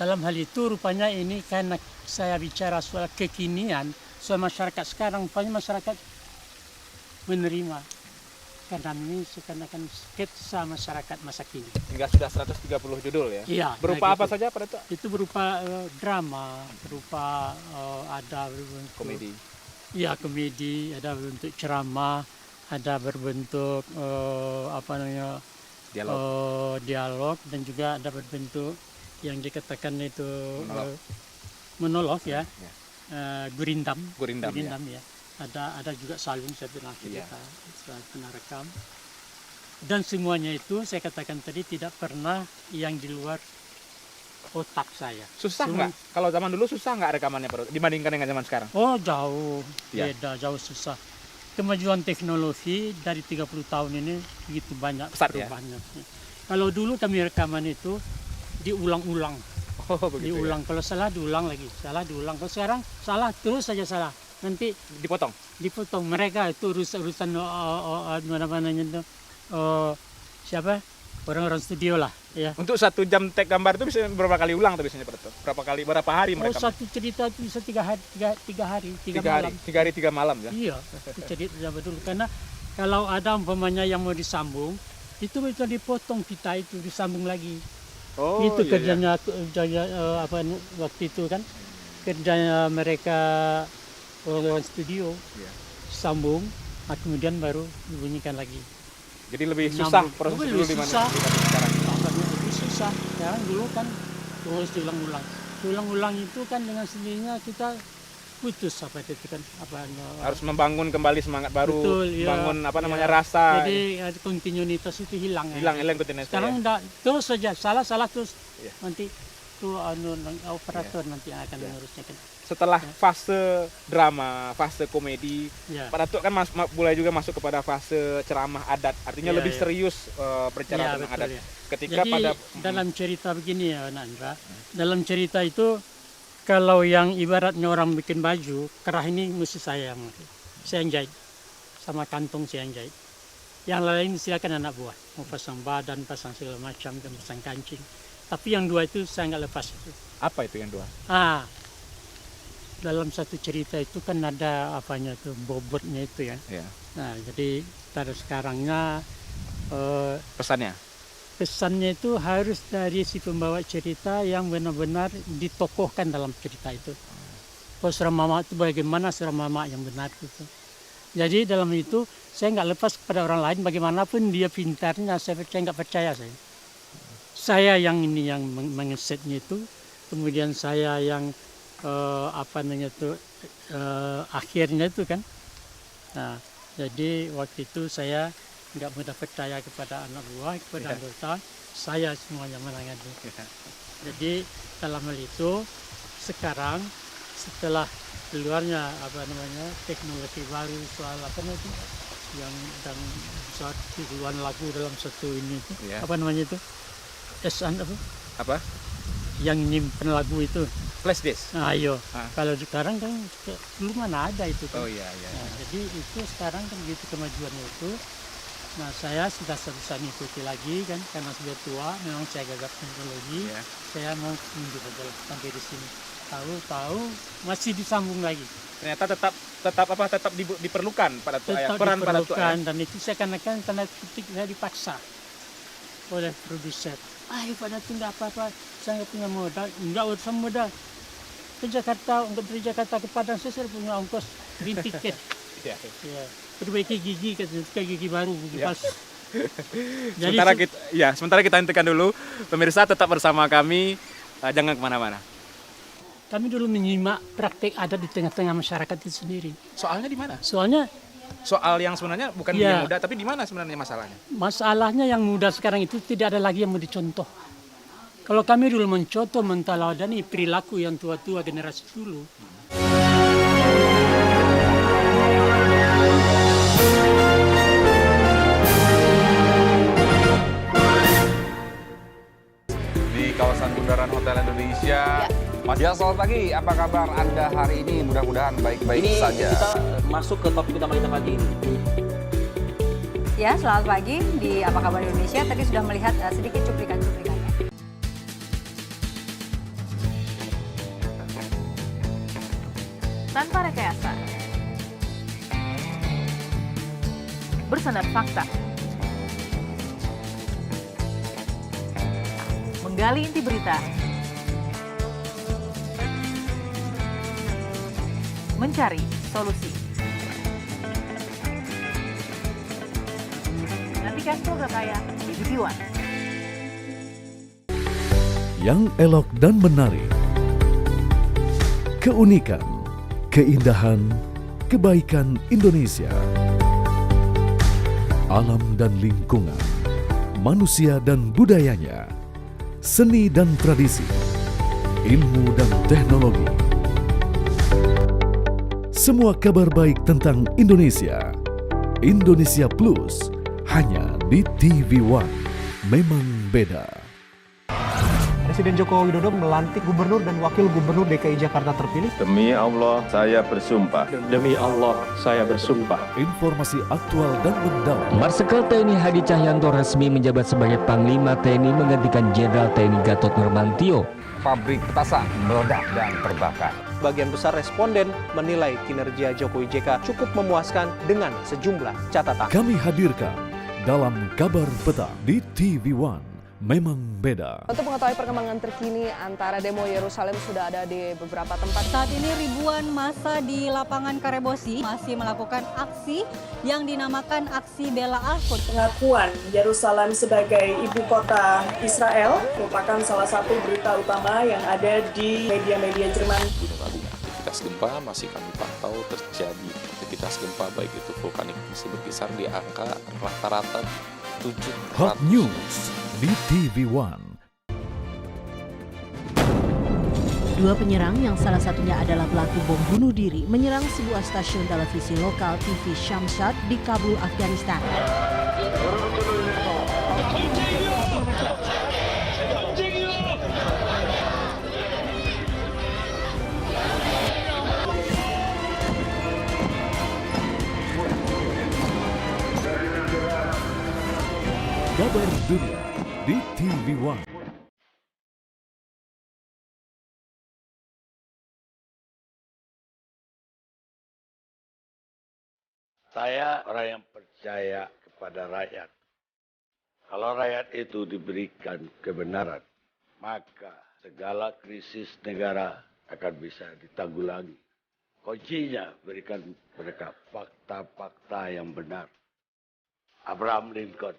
dalam hal itu rupanya ini karena saya bicara soal kekinian, soal masyarakat sekarang, rupanya masyarakat menerima. Karena ini seakan-akan sketsa masyarakat masa kini. Hingga sudah 130 judul ya? Iya. Berupa apa gitu. saja pada itu? Itu berupa drama, berupa ada berbentuk komedi. Iya, komedi, ada berbentuk ceramah, ada berbentuk dialog dan juga ada berbentuk yang dikatakan itu monolog ya. Gurindam ya. Ada juga salung saya bilang kita pernah rekam. Dan semuanya itu saya katakan tadi tidak pernah yang di luar otak saya. Susah nggak? Kalau zaman dulu susah nggak rekamannya dibandingkan dengan zaman sekarang? Oh jauh, beda, jauh susah. Kemajuan teknologi dari 30 tahun ini begitu banyak perubahannya. Kalau dulu kami rekaman itu diulang-ulang. Diulang, kalau salah diulang lagi, salah diulang. Kalau sekarang salah terus saja salah. Nanti dipotong. Mereka itu urusan mana-mananya itu siapa? Orang-orang studio lah ya. Untuk 1 jam take gambar itu bisa berapa kali ulang tuh biasanya berapa hari mereka? Satu cerita itu bisa 3 hari, 3 malam. 3 hari 3 malam ya? Iya, itu cerita dulu. Karena kalau ada umpamanya yang mau disambung, itu bisa dipotong kita itu disambung lagi. Oh, itu kerjanya waktu itu kan kerjanya mereka orang studio sambung, kemudian baru dibunyikan lagi. Jadi lebih susah proses dulu sekarang. Lebih susah. Sekarang dulu kan terus diulang-ulang itu kan dengan sendirinya kita putus harus membangun kembali semangat baru. Betul, bangun rasa. Jadi kontinuitas itu hilang kontinuitas. Sekarang terus saja salah terus nanti itu operator nanti yang akan mengurusnya kan. Setelah fase drama, fase komedi, Pak Datuk kan mulai juga masuk kepada fase ceramah adat. Artinya lebih serius berbicara tentang adat. Ketika jadi, dalam cerita begini ya Nandra, dalam cerita itu kalau yang ibaratnya orang bikin baju, kerah ini mesti saya yang jahit, sama kantong saya yang jahit. Yang lain silakan anak buah, mau pasang badan, pasang segala macam, dan pasang kancing. Tapi yang 2 itu saya nggak lepas itu. Apa itu yang 2? Dalam satu cerita itu kan ada apanya tuh bobotnya itu ya. Nah jadi pada sekarangnya pesannya itu harus dari si pembawa cerita yang benar-benar ditokohkan dalam cerita itu. Kalau seorang mama itu bagaimana seorang mama yang benar itu. Jadi dalam itu saya nggak lepas kepada orang lain bagaimanapun dia pintarnya, saya nggak percaya saya. Saya yang mengesetnya itu, kemudian saya yang akhirnya itu kan. Nah, jadi waktu itu saya nggak mudah percaya kepada anak buah, kepada anggota, saya semuanya menangani. Jadi dalam hal itu sekarang setelah keluarnya teknologi baru soal yang dan saat keluar lagu dalam satu ini itu yang nyimpen lagu itu flash disk. Kalau sekarang kan belum mana ada itu kan. Nah, jadi itu sekarang kan begitu kemajuannya itu. Nah saya sudah bisa mengikuti lagi kan karena sudah tua, memang saya gagap teknologi. Saya mau mencoba sampai di sini. Tahu masih disambung lagi. Ternyata tetap diperlukan pada peran pada dan itu saya kan tanda kutip saya dipaksa oleh produser. Ayo Pak Datuk nggak apa-apa, saya nggak punya modal, nggak urusan modal. Ke Jakarta, untuk dari Jakarta ke Padang saya punya ongkos beli tiket. Perbaiki gigi, gigi baru, gigi palsu. Sementara kita hentikan dulu, pemirsa tetap bersama kami, jangan kemana-mana. Kami dulu menyimak praktek adat di tengah-tengah masyarakat itu sendiri. Soalnya di mana? Soal yang sebenarnya bukan yang muda, tapi di mana sebenarnya masalahnya? Masalahnya yang muda sekarang itu tidak ada lagi yang mau dicontoh. Kalau kami dulu mencontoh, menteladani perilaku yang tua-tua generasi dulu. Di kawasan Bundaran Hotel Indonesia. Mas Dias, selamat pagi. Apa kabar Anda hari ini? Mudah-mudahan baik-baik saja. Kita masuk ke topik utama kita pagi ini. Ya, selamat pagi. Di Apa Kabar Indonesia tadi sudah melihat sedikit cuplikan-cuplikannya. Tanpa rekayasa. Bersandar fakta. Menggali inti berita. Mencari solusi. Nantikan program saya di TV One. yang elok dan menarik. Keunikan, keindahan, kebaikan Indonesia. Alam dan lingkungan, manusia dan budayanya, seni dan tradisi, ilmu dan teknologi. Semua kabar baik tentang Indonesia. Indonesia Plus, hanya di TV One. Memang beda. Presiden Joko Widodo melantik gubernur dan wakil gubernur DKI Jakarta terpilih. Demi Allah, saya bersumpah. Demi Allah, saya bersumpah. Informasi aktual dan mendalam. Marsikal TNI Hadi Cahyanto resmi menjabat sebagai Panglima TNI menggantikan Jenderal TNI Gatot Nurmantio. Pabrik petasan meledak dan terbakar. Bagian besar responden menilai kinerja Jokowi JK cukup memuaskan dengan sejumlah catatan. Kami hadirkan dalam Kabar Petang di TV One. Memang beda. Untuk mengetahui perkembangan terkini antara demo Yerusalem sudah ada di beberapa tempat. Saat ini ribuan massa di lapangan Karebosi masih melakukan aksi yang dinamakan aksi bela Al-Quds. Pengakuan Yerusalem sebagai ibu kota Israel merupakan salah satu berita utama yang ada di media-media Jerman. Aktivitas gempa masih kami pantau terjadi. Aktivitas gempa baik itu vulkanik masih berkisar di angka rata-rata 700. Hot News di TV One. Dua penyerang yang salah satunya adalah pelaku bom bunuh diri menyerang sebuah stasiun televisi lokal TV Shamshad di Kabul, Afghanistan. Kabar dunia di TV One. Saya orang yang percaya kepada rakyat. Kalau rakyat itu diberikan kebenaran, maka segala krisis negara akan bisa ditanggulangi. Kuncinya berikan mereka fakta-fakta yang benar. Abraham Lincoln.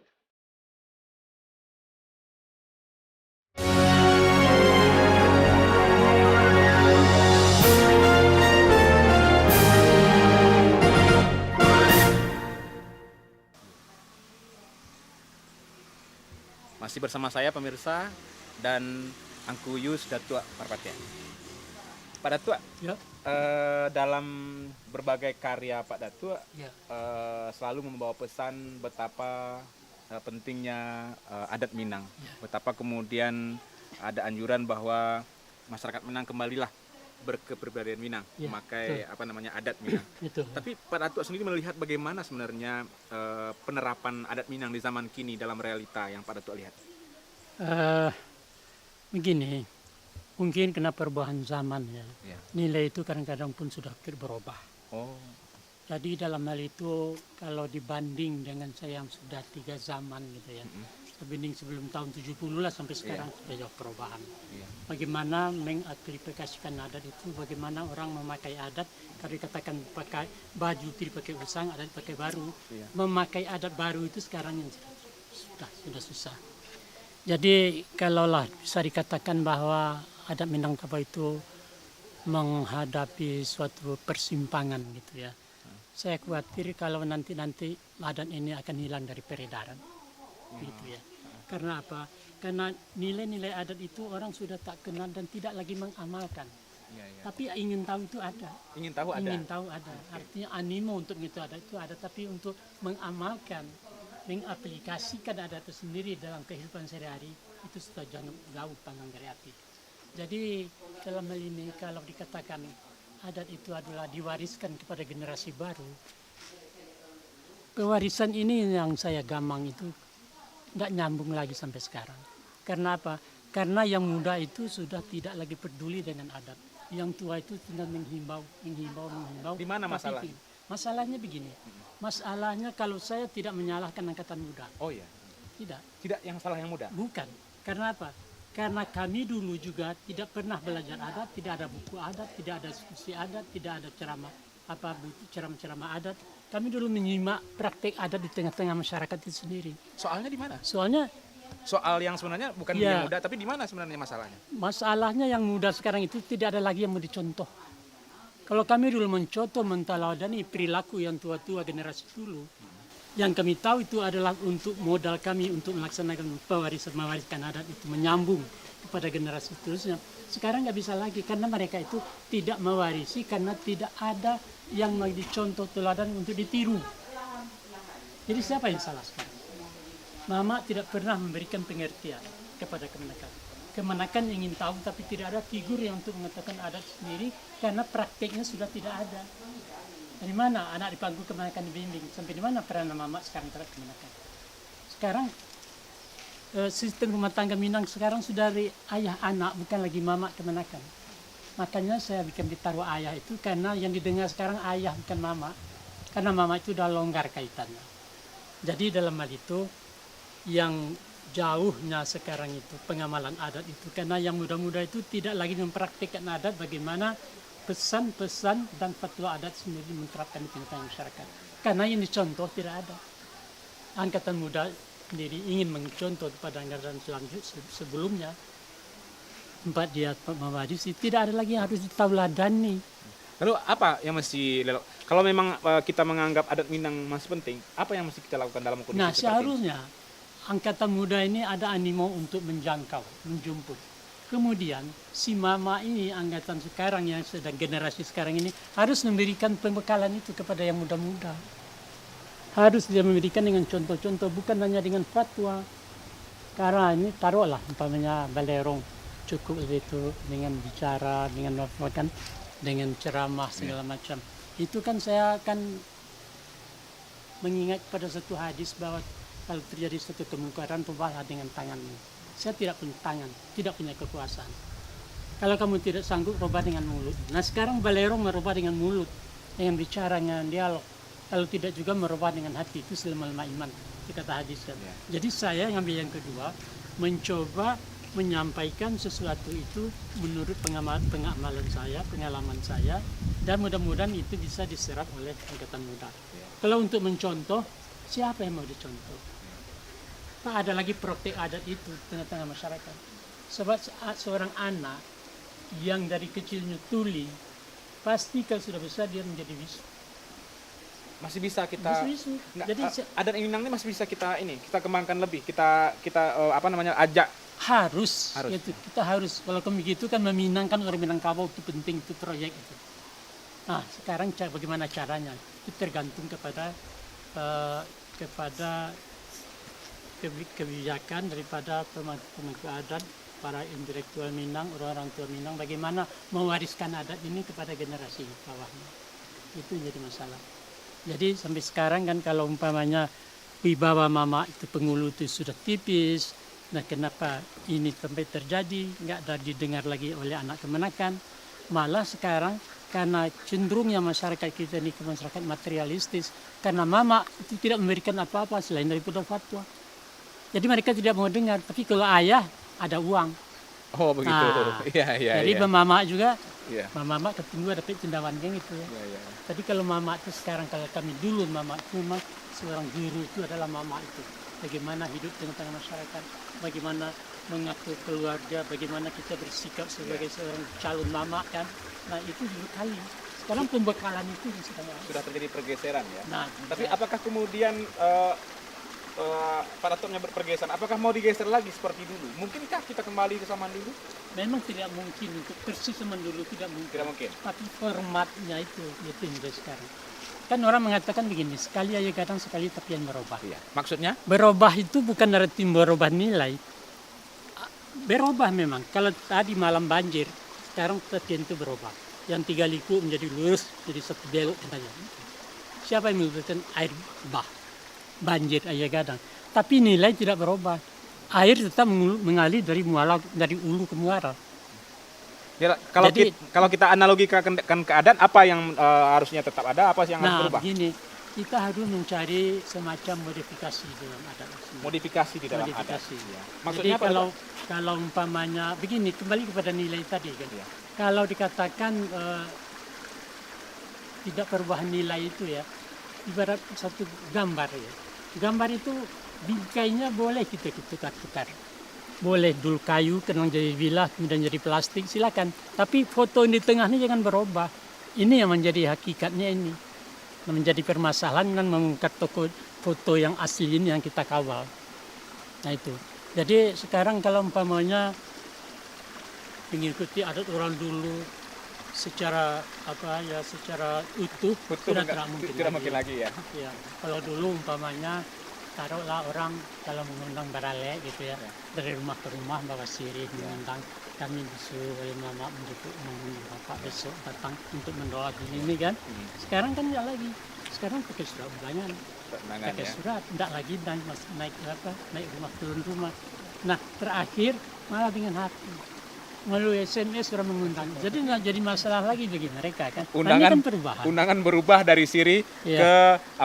Masih bersama saya pemirsa dan Angku Yus Datua Parpatya. Pak Datua, ya. Dalam berbagai karya Pak Datua ya. Selalu membawa pesan betapa pentingnya adat Minang, ya. Betapa kemudian ada anjuran bahwa masyarakat Minang kembalilah berkepribadian Minang, ya, memakai adat Minang. Tapi Pak Datua sendiri melihat bagaimana sebenarnya penerapan adat Minang di zaman kini dalam realita yang Pak Datua lihat? Begini, mungkin kena perubahan zaman ya. Nilai itu kadang-kadang pun sudah berubah. Oh. Jadi dalam hal itu kalau dibanding dengan saya yang sudah 3 zaman gitu ya. Dibanding sebelum tahun 70 lah sampai sekarang sudah jauh perubahan. Bagaimana mengaplikasikan adat itu, bagaimana orang memakai adat, kalau dikatakan pakai baju tidak pakai usang, adat pakai baru. Memakai adat baru itu sekarang yang sudah susah. Jadi kalaulah bisa dikatakan bahwa adat Minangkabau itu menghadapi suatu persimpangan gitu ya. Saya khawatir kalau nanti adat ini akan hilang dari peredaran. Gitu ya. Karena apa? Karena nilai-nilai adat itu orang sudah tak kenal dan tidak lagi mengamalkan. Tapi ingin tahu itu ada. Ingin tahu ada. Artinya animo untuk itu ada, tapi untuk mengamalkan, mengaplikasikan adat itu sendiri dalam kehidupan sehari-hari itu sudah jauh panggang dari api. Jadi dalam hal ini kalau dikatakan adat itu adalah diwariskan kepada generasi baru, pewarisan ini yang saya gamang itu nggak nyambung lagi sampai sekarang. Karena apa? Karena yang muda itu sudah tidak lagi peduli dengan adat. Yang tua itu tinggal menghimbau. Di mana masalahnya? Masalahnya begini. Masalahnya kalau saya tidak menyalahkan angkatan muda. Oh iya? Tidak yang salah yang muda? Bukan. Karena apa? Karena kami dulu juga tidak pernah belajar adat, tidak ada buku adat, tidak ada diskusi adat, tidak ada ceramah adat. Kami dulu menyimak praktek adat di tengah-tengah masyarakat itu sendiri. Soalnya di mana? Soalnya soal yang sebenarnya bukan Ya. yang muda, tapi di mana sebenarnya masalahnya? Masalahnya yang muda sekarang itu tidak ada lagi yang mau dicontoh. Kalau kami dulu mencontoh, menteladani perilaku yang tua-tua generasi dulu, yang kami tahu itu adalah untuk modal kami untuk melaksanakan mewariskan adat itu, menyambung kepada generasi seterusnya. Sekarang nggak bisa lagi karena mereka itu tidak mewarisi karena tidak ada yang mau dicontoh teladan untuk ditiru. Jadi siapa yang salah sekarang? Mama tidak pernah memberikan pengertian kepada kemenakan. Kemenakan ingin tahu tapi tidak ada figur yang untuk mengatakan adat sendiri karena prakteknya sudah tidak ada. Dari mana anak di pangku kemenakan dibimbing? Sampai di mana peran mama sekarang terhadap kemenakan? Sekarang sistem rumah tangga Minang sekarang sudah dari ayah anak, bukan lagi mama kemenakan. Makanya saya bikin ditaruh ayah itu karena yang didengar sekarang ayah bukan mama. Karena mama itu udah longgar kaitannya. Jadi dalam hal itu yang jauhnya sekarang itu pengamalan adat itu karena yang muda-muda itu tidak lagi mempraktikkan adat bagaimana pesan-pesan dan fatwa adat sendiri menerapkan di tengah masyarakat. Karena yang dicontoh tidak ada. Angkatan muda sendiri ingin mencontoh pada angkatan sebelumnya tempat dia mewarisi, tidak ada lagi yang harus ditauladani. Lalu apa yang mesti, kalau memang kita menganggap adat Minang masih penting, apa yang mesti kita lakukan dalam kondisi seperti ini? Seharusnya angkatan muda ini ada animo untuk menjangkau, menjemput. Kemudian si mama ini, angkatan sekarang yang sedang generasi sekarang ini harus memberikan pembekalan itu kepada yang muda-muda. Harus dia memberikan dengan contoh-contoh, bukan hanya dengan fatwa. Karena ini taruhlah umpamanya balerong cukup itu dengan bicara, dengan kan, dengan ceramah segala macam. Itu kan saya akan mengingat pada satu hadis bahwa kalau terjadi satu kemungkaran, rubahlah dengan tanganmu. Saya tidak punya tangan, tidak punya kekuasaan. Kalau kamu tidak sanggup, rubah dengan mulut. Nah sekarang balerong merubah dengan mulut, dengan bicara, dengan dialog. Kalau tidak juga merubah dengan hati, itu selama-lama iman, kata hadis. Jadi saya ngambil yang kedua, mencoba menyampaikan sesuatu itu menurut pengamalan saya, pengalaman saya, dan mudah-mudahan itu bisa diserap oleh angkatan muda. Kalau untuk mencontoh, siapa yang mau dicontoh? Tak ada lagi praktek adat itu di tengah-tengah masyarakat. Sebab seorang anak yang dari kecilnya tuli, pasti kalau sudah besar dia menjadi bisu. Masih bisa kita, bisu. Jadi adat Minang ini masih bisa kita kembangkan lebih, kita ajak. Harus. Gitu. Kita harus. Kalau begitu kan meminangkan orang Minangkabau itu penting, itu proyek itu. Nah sekarang bagaimana caranya? Itu tergantung kepada kebijakan daripada pemangku adat, para intelektual Minang, orang-orang tua Minang, bagaimana mewariskan adat ini kepada generasi bawahnya. Itu jadi masalah. Jadi sampai sekarang kan kalau umpamanya wibawa mama itu Pengulu itu sudah tipis, nah kenapa ini sampai terjadi, nggak ada didengar lagi oleh anak kemenakan. Malah sekarang karena cenderungnya masyarakat kita ini ke masyarakat materialistis, karena mama itu tidak memberikan apa-apa selain daripada fatwa. Jadi mereka tidak mau dengar, tapi kalau ayah ada uang. Oh begitu. Nah, iya. Jadi mama juga, Iya. mama ketemu dapat cendawan geng itu ya. Iya. Tapi kalau mama itu sekarang, kalau kami dulu mama itu memang seorang guru itu adalah mama itu. Bagaimana hidup tengah-tengah masyarakat, bagaimana mengatur keluarga, bagaimana kita bersikap sebagai seorang calon mama kan. Nah itu dulu kali. Sekarang pembekalan itu sudah terjadi pergeseran ya. Nah, tapi apakah kemudian paradigmnya berpergeseran? Apakah mau digeser lagi seperti dulu? Mungkinkah kita kembali ke zaman dulu? Memang tidak mungkin untuk persis zaman dulu, tidak mungkin. Tidak mungkin. Tapi formatnya itu yang dari sekarang. Kan orang mengatakan begini, sekali aja kadang sekali tapi yang berubah. Iya. Maksudnya? Berubah itu bukan arti berubah nilai. Berubah memang. Kalau tadi malam banjir, sekarang tepian itu berubah. Yang 3 liku menjadi lurus, jadi satu belok katanya. Siapa yang menyebutkan air bah? Banjir aja kadang. Tapi nilai tidak berubah. Air tetap mengalir dari ulu ke muara. Ya, kalau kita analogikan keadaan, apa yang harusnya tetap ada, apa yang harus berubah? Nah, begini, kita harus mencari semacam modifikasi dalam adat. Modifikasi di dalam adat. Ya. Maksudnya jadi kalau umpamanya begini, kembali kepada nilai tadi kan. Ya. Kalau dikatakan tidak perubahan nilai itu ya, ibarat satu gambar ya. Gambar itu bingkainya boleh kita tukar-tukar. Boleh dulu kayu, kenang jadi villa, kemudian jadi plastik, silakan. Tapi foto di tengah ini jangan berubah. Ini yang menjadi hakikatnya ini. Yang menjadi permasalahan kan mengangkat foto yang asli ini yang kita kawal. Nah itu. Jadi sekarang kalau umpamanya mengikuti adat orang dulu secara secara utuh sudah tidak mungkin lagi ya. Ya. Kalau dulu umpamanya taruhlah orang kalau mengundang barale gitu ya, dari rumah ke rumah bawa sirih mengundang, kami disuruh oleh mama untuk mengundang bapak besok datang untuk mendoa ini kan. Sekarang kan tidak lagi, sekarang pakai surat undangan, pakai surat, tidak lagi naik rumah turun rumah. Nah terakhir malah dengan hati melalui SMS orang mengundang, jadi nggak jadi masalah lagi bagi mereka kan. Undangan, kan perubahan. Undangan berubah dari siri ke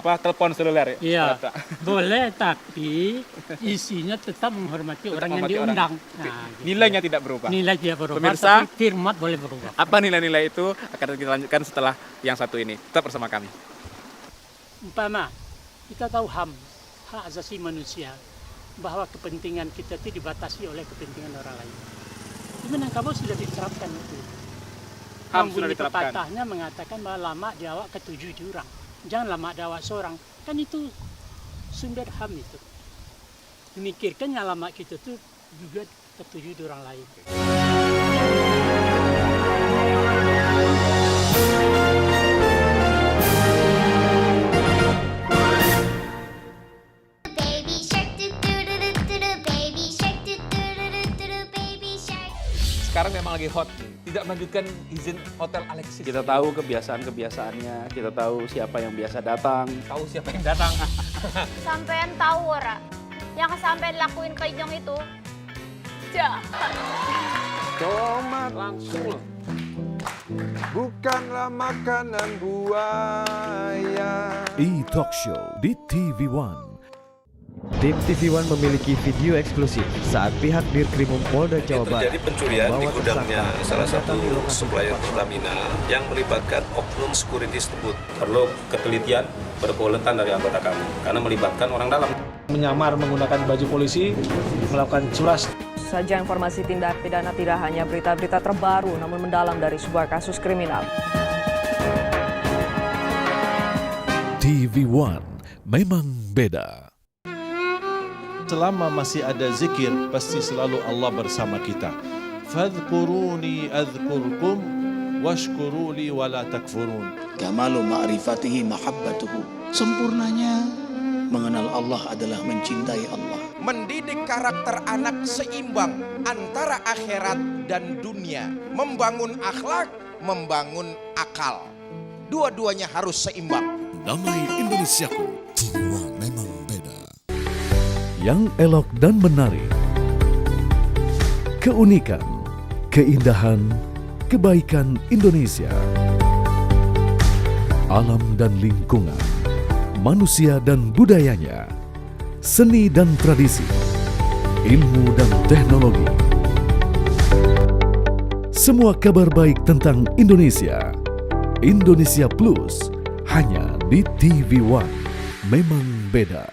telepon seluler. Iya, boleh tapi isinya tetap menghormati orang yang diundang. Nah, gitu. Nilainya tidak berubah. Nilai tidak berubah. Pemirsa, tapi firman boleh berubah. Apa nilai-nilai itu akan kita lanjutkan setelah yang satu ini. Tetap bersama kami. Umpama kita tahu hak asasi manusia, bahwa kepentingan kita itu dibatasi oleh kepentingan orang lain. Di Minangkabau sudah diterapkan itu. HAM sudah diterapkan. Pepatahnya mengatakan bahwa lama diawak ke-7 jurang. Jangan lama diawak seorang. Kan itu sumber HAM itu. Memikirkannya lama kita itu juga ke-7 orang lain. Sekarang memang lagi hot, tidak melanjutkan izin Hotel Alexis. Kita tahu kebiasaan-kebiasaannya, kita tahu siapa yang biasa datang. Tahu siapa yang datang. Sampean tahu ora, yang sampean lakuin ke Ijong itu jahat. Tomat langsung, bukanlah makanan buaya. E-Talk Show di TV One. Tim TV One memiliki video eksklusif saat pihak Dirkrimum Polda Jawa Barat terjadi pencurian di gudangnya salah satu supplier Pertamina yang melibatkan oknum security tersebut. Perlu ketelitian berkeulatan dari anggota kami karena melibatkan orang dalam. Menyamar menggunakan baju polisi, melakukan curas. Saja informasi tindak pidana tidak hanya berita-berita terbaru namun mendalam dari sebuah kasus kriminal. TV One memang beda. Selama masih ada zikir, pasti selalu Allah bersama kita. Fadhkuruni adhkurkum washkuruli wala takfurun. Kamalu ma'rifatihi mahabbatuhu. Sempurnanya mengenal Allah adalah mencintai Allah. Mendidik karakter anak seimbang antara akhirat dan dunia. Membangun akhlak, membangun akal. Dua-duanya harus seimbang. Damai Indonesiaku, jiwa memang beda. Yang elok dan menarik, keunikan, keindahan, kebaikan Indonesia, alam dan lingkungan, manusia dan budayanya, seni dan tradisi, ilmu dan teknologi. Semua kabar baik tentang Indonesia, Indonesia Plus, hanya di TV One. Memang beda.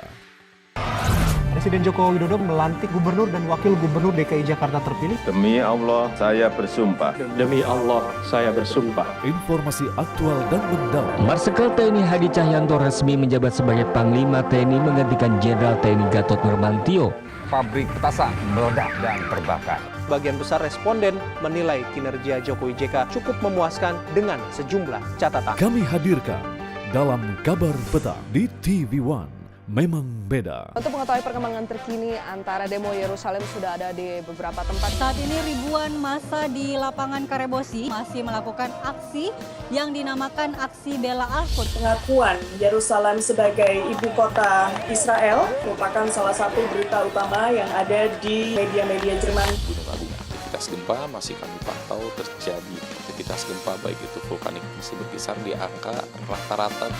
Presiden Joko Widodo melantik gubernur dan wakil gubernur DKI Jakarta terpilih. Demi Allah, saya bersumpah. Demi Allah, saya bersumpah. Informasi aktual dan mendalam. Marsikal TNI Hadi Cahyanto resmi menjabat sebagai Panglima TNI menggantikan Jenderal TNI Gatot Nurmantio. Pabrik petasan meledak dan terbakar. Sebagian besar responden menilai kinerja Jokowi JK cukup memuaskan dengan sejumlah catatan. Kami hadirkan dalam Kabar Petang di TV One. Memang beda. Untuk mengetahui perkembangan terkini antara demo Yerusalem sudah ada di beberapa tempat. Saat ini ribuan massa di lapangan Karebosi masih melakukan aksi yang dinamakan aksi bela Al-Quds. Pengakuan Yerusalem sebagai ibu kota Israel merupakan salah satu berita utama yang ada di media-media Jerman. Aktivitas gempa masih kami pantau terjadi. Aktivitas gempa baik itu vulkanik masih berkisar di angka rata-rata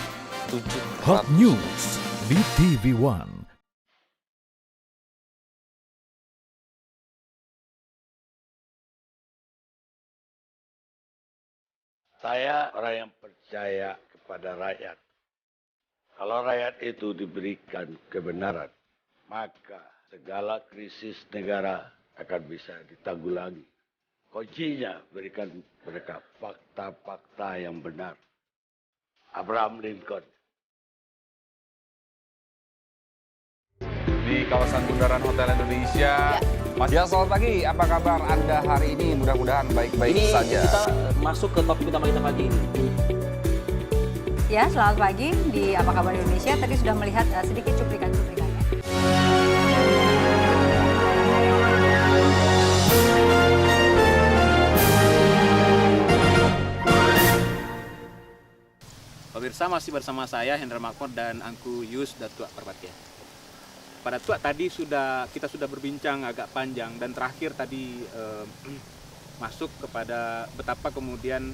7. Hot News di TV One. Saya orang yang percaya kepada rakyat. Kalau rakyat itu diberikan kebenaran, maka segala krisis negara akan bisa ditanggulangi. Kuncinya berikan mereka fakta-fakta yang benar. Abraham Lincoln. Di kawasan bundaran Hotel Indonesia. Mas Dias, selamat pagi. Apa kabar Anda hari ini? Mudah-mudahan baik-baik saja. Kita masuk ke topik utama kita pagi ini. Ya, selamat pagi di Apa Kabar Indonesia. Tadi sudah melihat sedikit cuplikan-cuplikannya. Pemirsa, masih bersama saya Hendra Makmur dan Angku Yus Datuk Perbatia. Pada Tuak tadi kita sudah berbincang agak panjang dan terakhir tadi masuk kepada betapa kemudian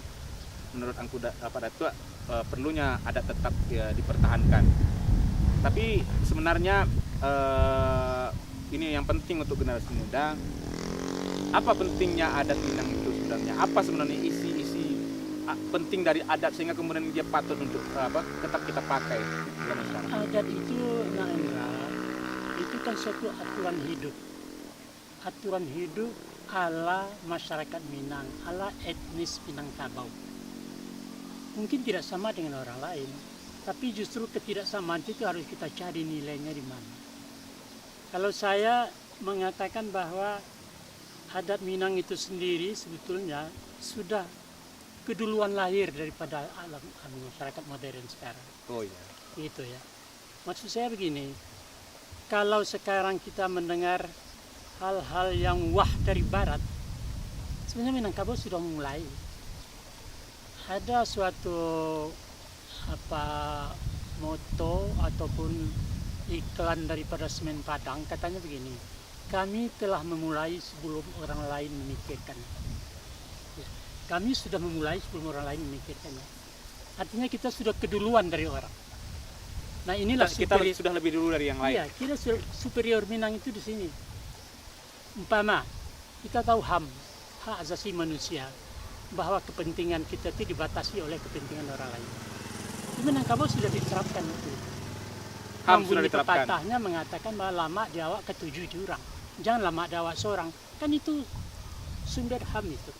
menurut Angku pada Tuak perlunya adat tetap dipertahankan. Tapi sebenarnya ini yang penting untuk generasi muda. Apa pentingnya adat Minang itu sebenarnya? Apa sebenarnya isi penting dari adat sehingga kemudian dia patut untuk tetap kita pakai zaman sekarang? Adat itu, Naendra, itu kan suatu aturan hidup. Aturan hidup ala masyarakat Minang, ala etnis Minangkabau. Mungkin tidak sama dengan orang lain, tapi justru ketidaksamaan itu harus kita cari nilainya di mana. Kalau saya mengatakan bahwa adat Minang itu sendiri sebetulnya sudah keduluan lahir daripada alam masyarakat modern sekarang. Oh iya. Itu ya. Maksud saya begini, kalau sekarang kita mendengar hal-hal yang wah dari barat, sebenarnya Minangkabau sudah mulai. Ada suatu moto ataupun iklan daripada Semen Padang, katanya begini, kami telah memulai sebelum orang lain memikirkan. Kami sudah memulai sebelum orang lain memikirkannya. Artinya kita sudah keduluan dari orang. Nah inilah kita sudah lebih dulu dari yang lain. Iya, kita superior Minang itu di sini. Umpama kita tahu HAM, hak asasi manusia, bahwa kepentingan kita itu dibatasi oleh kepentingan orang lain. Di Minangkabau sudah diterapkan itu. HAM sudah diterapkan. Pepatahnya mengatakan bahwa lama diawak ketujuh jurang, jangan lama diawak seorang. Kan itu sumber HAM itu.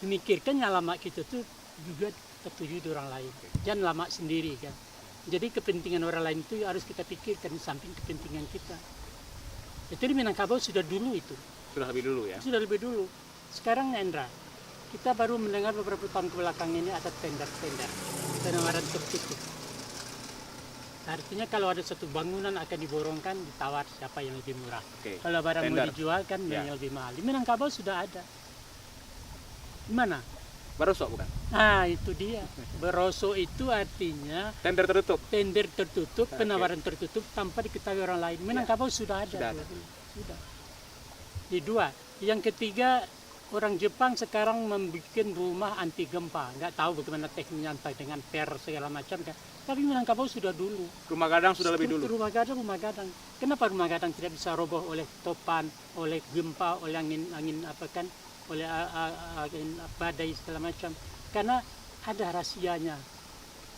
Memikirkannya lama kita tuh juga ketujuh orang lain, jangan lama sendiri kan. Jadi kepentingan orang lain itu harus kita pikirkan di samping kepentingan kita. Itu di Minangkabau sudah dulu itu. Sudah lebih dulu ya? Sudah lebih dulu. Sekarang Endra, kita baru mendengar beberapa tahun kebelakang ini ada tender-tender, penawaran tertutup. Artinya kalau ada satu bangunan akan diborongkan, ditawar siapa yang lebih murah. Kalau barang mau dijual kan yang lebih mahal. Di Minangkabau sudah ada. Mana? Barosok bukan? Ah itu dia. Barosok itu artinya tender tertutup. Tender tertutup, penawaran tertutup tanpa diketahui orang lain. Minangkabau sudah ada. Sudah. Di dua. Yang ketiga, orang Jepang sekarang membuat rumah anti gempa. Nggak tahu bagaimana tekniknya entah dengan segala macam kan. Tapi Minangkabau sudah dulu. Rumah gadang sudah lebih dulu. Rumah gadang. Kenapa rumah gadang tidak bisa roboh oleh topan, oleh gempa, oleh angin apa kan? Oleh badai segala macam, karena ada rahasianya.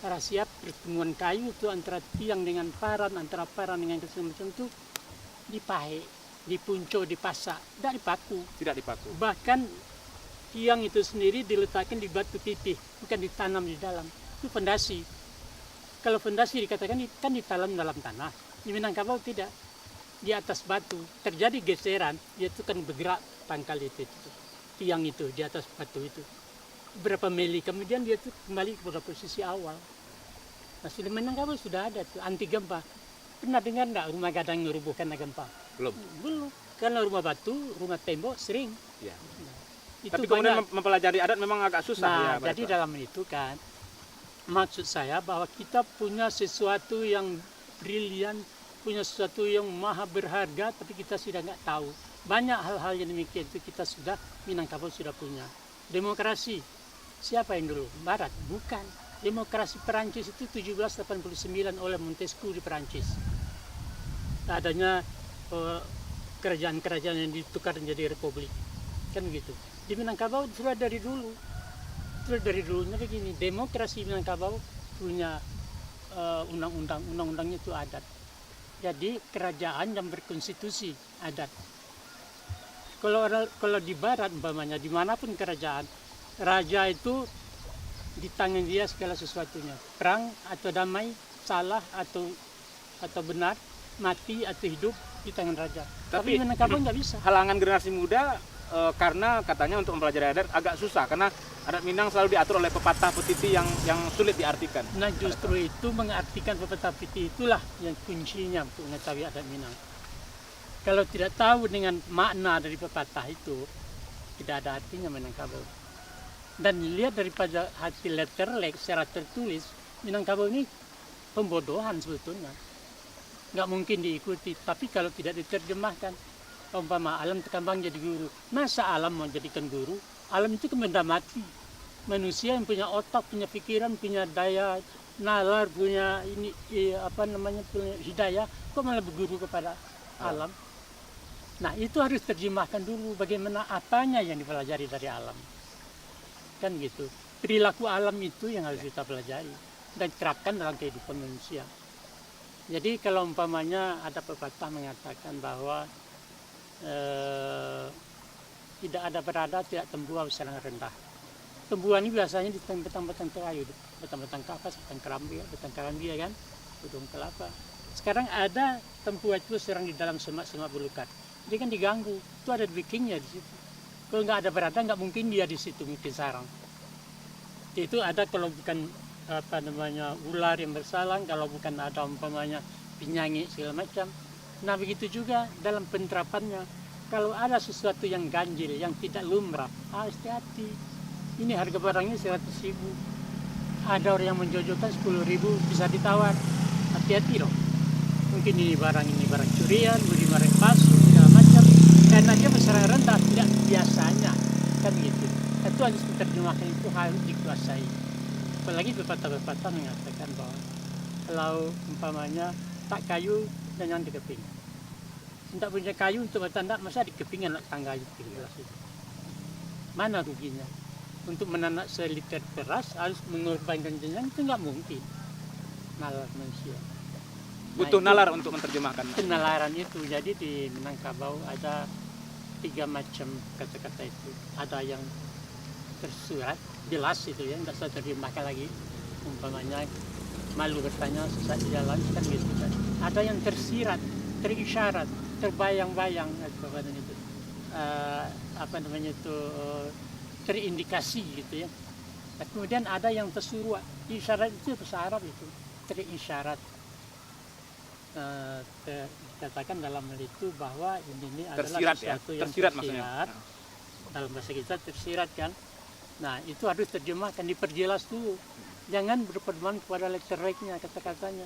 Rahasia pertemuan kayu itu antara tiang dengan paran, antara paran dengan segala macam itu dipahe, dipunco, dipasak, tidak dipaku. Tidak dipaku. Bahkan tiang itu sendiri diletakkan di batu pipih, bukan ditanam di dalam. Itu fondasi. Kalau fondasi dikatakan kan ditanam dalam tanah. Di Minangkabau tidak, di atas batu terjadi geseran, dia itu kan bergerak pangkal itu. Tiang itu di atas batu itu berapa mili kemudian dia tuh kembali kepada posisi awal. Nah di Minangkabau sudah ada tuh anti gempa. Pernah dengar nggak rumah gadang yang rubuh karena gempa? Belum. Karena rumah batu, rumah tembok sering. Ya. Nah, itu tapi kemudian mempelajari adat memang agak susah. Nah, jadi dalam itu kan maksud saya bahwa kita punya sesuatu yang brilian, punya sesuatu yang maha berharga, tapi kita sudah nggak tahu. Banyak hal-hal yang demikian itu kita sudah, Minangkabau sudah punya. Demokrasi, siapa yang dulu? Barat? Bukan. Demokrasi Perancis itu 1789 oleh Montesquieu di Perancis. Adanya kerajaan-kerajaan yang ditukar menjadi republik. Kan begitu. Di Minangkabau sudah dari dulu. Sudah dari dulunya begini, demokrasi Minangkabau punya undang-undangnya itu adat. Jadi kerajaan yang berkonstitusi adat. Kalau di barat umpamanya, dimanapun kerajaan, raja itu di tangan dia segala sesuatunya. Perang atau damai, salah atau benar, mati atau hidup di tangan raja. Tapi Minangkabau nggak bisa. Halangan generasi muda karena katanya untuk mempelajari adat agak susah karena adat Minang selalu diatur oleh pepatah petiti yang sulit diartikan. Nah justru itu mengartikan pepatah petiti itulah yang kuncinya untuk mengetahui adat Minang. Kalau tidak tahu dengan makna dari pepatah itu, tidak ada artinya Minangkabau. Dan lihat daripada hati letterlek secara tertulis, Minangkabau ini pembodohan sebetulnya. Nggak mungkin diikuti, tapi kalau tidak diterjemahkan, umpama alam terkembang jadi guru. Masa alam mau jadikan guru? Alam itu kan benda mati. Manusia yang punya otak, punya pikiran, punya daya nalar, punya punya hidayah, kok malah berguru kepada alam? Nah itu harus terjemahkan dulu bagaimana apanya yang dipelajari dari alam. Kan gitu. Perilaku alam itu yang harus kita pelajari dan terapkan dalam kehidupan manusia. Jadi kalau umpamanya ada pepatah mengatakan bahwa tidak ada berada, tidak tembuhan serang rendah. Tembuhan ini biasanya di batang-batang kayu, batang-batang kapas, batang kerambi kan, ujung kelapa. Sekarang ada tempuhan itu serang di dalam semak-semak belukar. Jadi kan diganggu, itu ada bikingnya di situ. Kalau nggak ada berada, nggak mungkin dia di situ mungkin sarang. Itu ada kalau bukan ular yang bersalang, kalau bukan ada umpamanya penyanyi segala macam. Nah begitu juga dalam penerapannya, kalau ada sesuatu yang ganjil, yang tidak lumrah, hati-hati. Ini harga barangnya 100.000, ada orang yang menjojokan 10.000 bisa ditawar, hati-hati loh. Mungkin ini barang curian, mungkin barang palsu segala macam, karena dia berserang rendah, tidak biasanya kan gitu. Itu harus diterjemahkan, itu harus dikuasai. Apalagi pepatah-pepatah mengatakan bahwa kalau umpamanya tak kayu dan yang dikeping. Tidak punya kayu untuk bertanda, masa dikeping anak tangga itu. Mana ruginya? Untuk menanak seliter beras harus mengorbankan jenjang, itu nggak mungkin. Nalar manusia. Butuh nalar untuk menerjemahkan. Penalaran itu, jadi di Minangkabau ada 3 macam kata-kata itu. Ada yang tersurat, jelas itu ya, nggak usah terjemahkan lagi. Umpamanya malu bertanya sesat di jalan kan gitu kan. Ada yang tersirat, terisyarat, terbayang-bayang terindikasi gitu ya. Nah, kemudian ada yang tersurat, isyarat itu bahasa Arab itu, terisyarat. Dikatakan dalam hal itu bahwa ini adalah sesuatu yang tersirat. Dalam bahasa kita tersirat kan. Nah itu harus terjemahkan, diperjelas dulu. Jangan berpedoman kepada letterleknya, kata-katanya,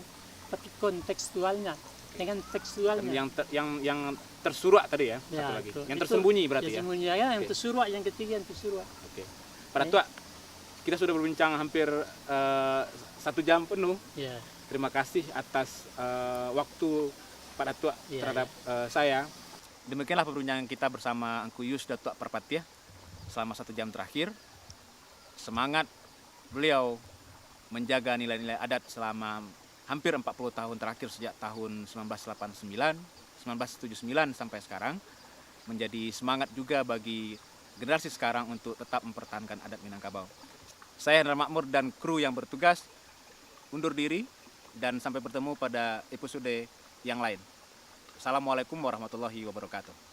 tapi kontekstualnya, dengan tekstualnya. Yang tersurat tadi ya, satu lagi. Yang tersembunyi berarti ya. Tersembunyi ya, yang tersurat, yang ketiga yang tersurat. Oke. Pak Datuk, kita sudah berbincang hampir 1 jam penuh. Ya. Terima kasih atas waktu Pak Datuk terhadap saya. Demikianlah perbincangan kita bersama Angku Yus Datuk Perpatiah selama 1 jam terakhir. Semangat beliau menjaga nilai-nilai adat selama hampir 40 tahun terakhir sejak tahun 1989, 1979 sampai sekarang, menjadi semangat juga bagi generasi sekarang untuk tetap mempertahankan adat Minangkabau. Saya Hendra Makmur dan kru yang bertugas undur diri dan sampai bertemu pada episode yang lain. Assalamualaikum warahmatullahi wabarakatuh.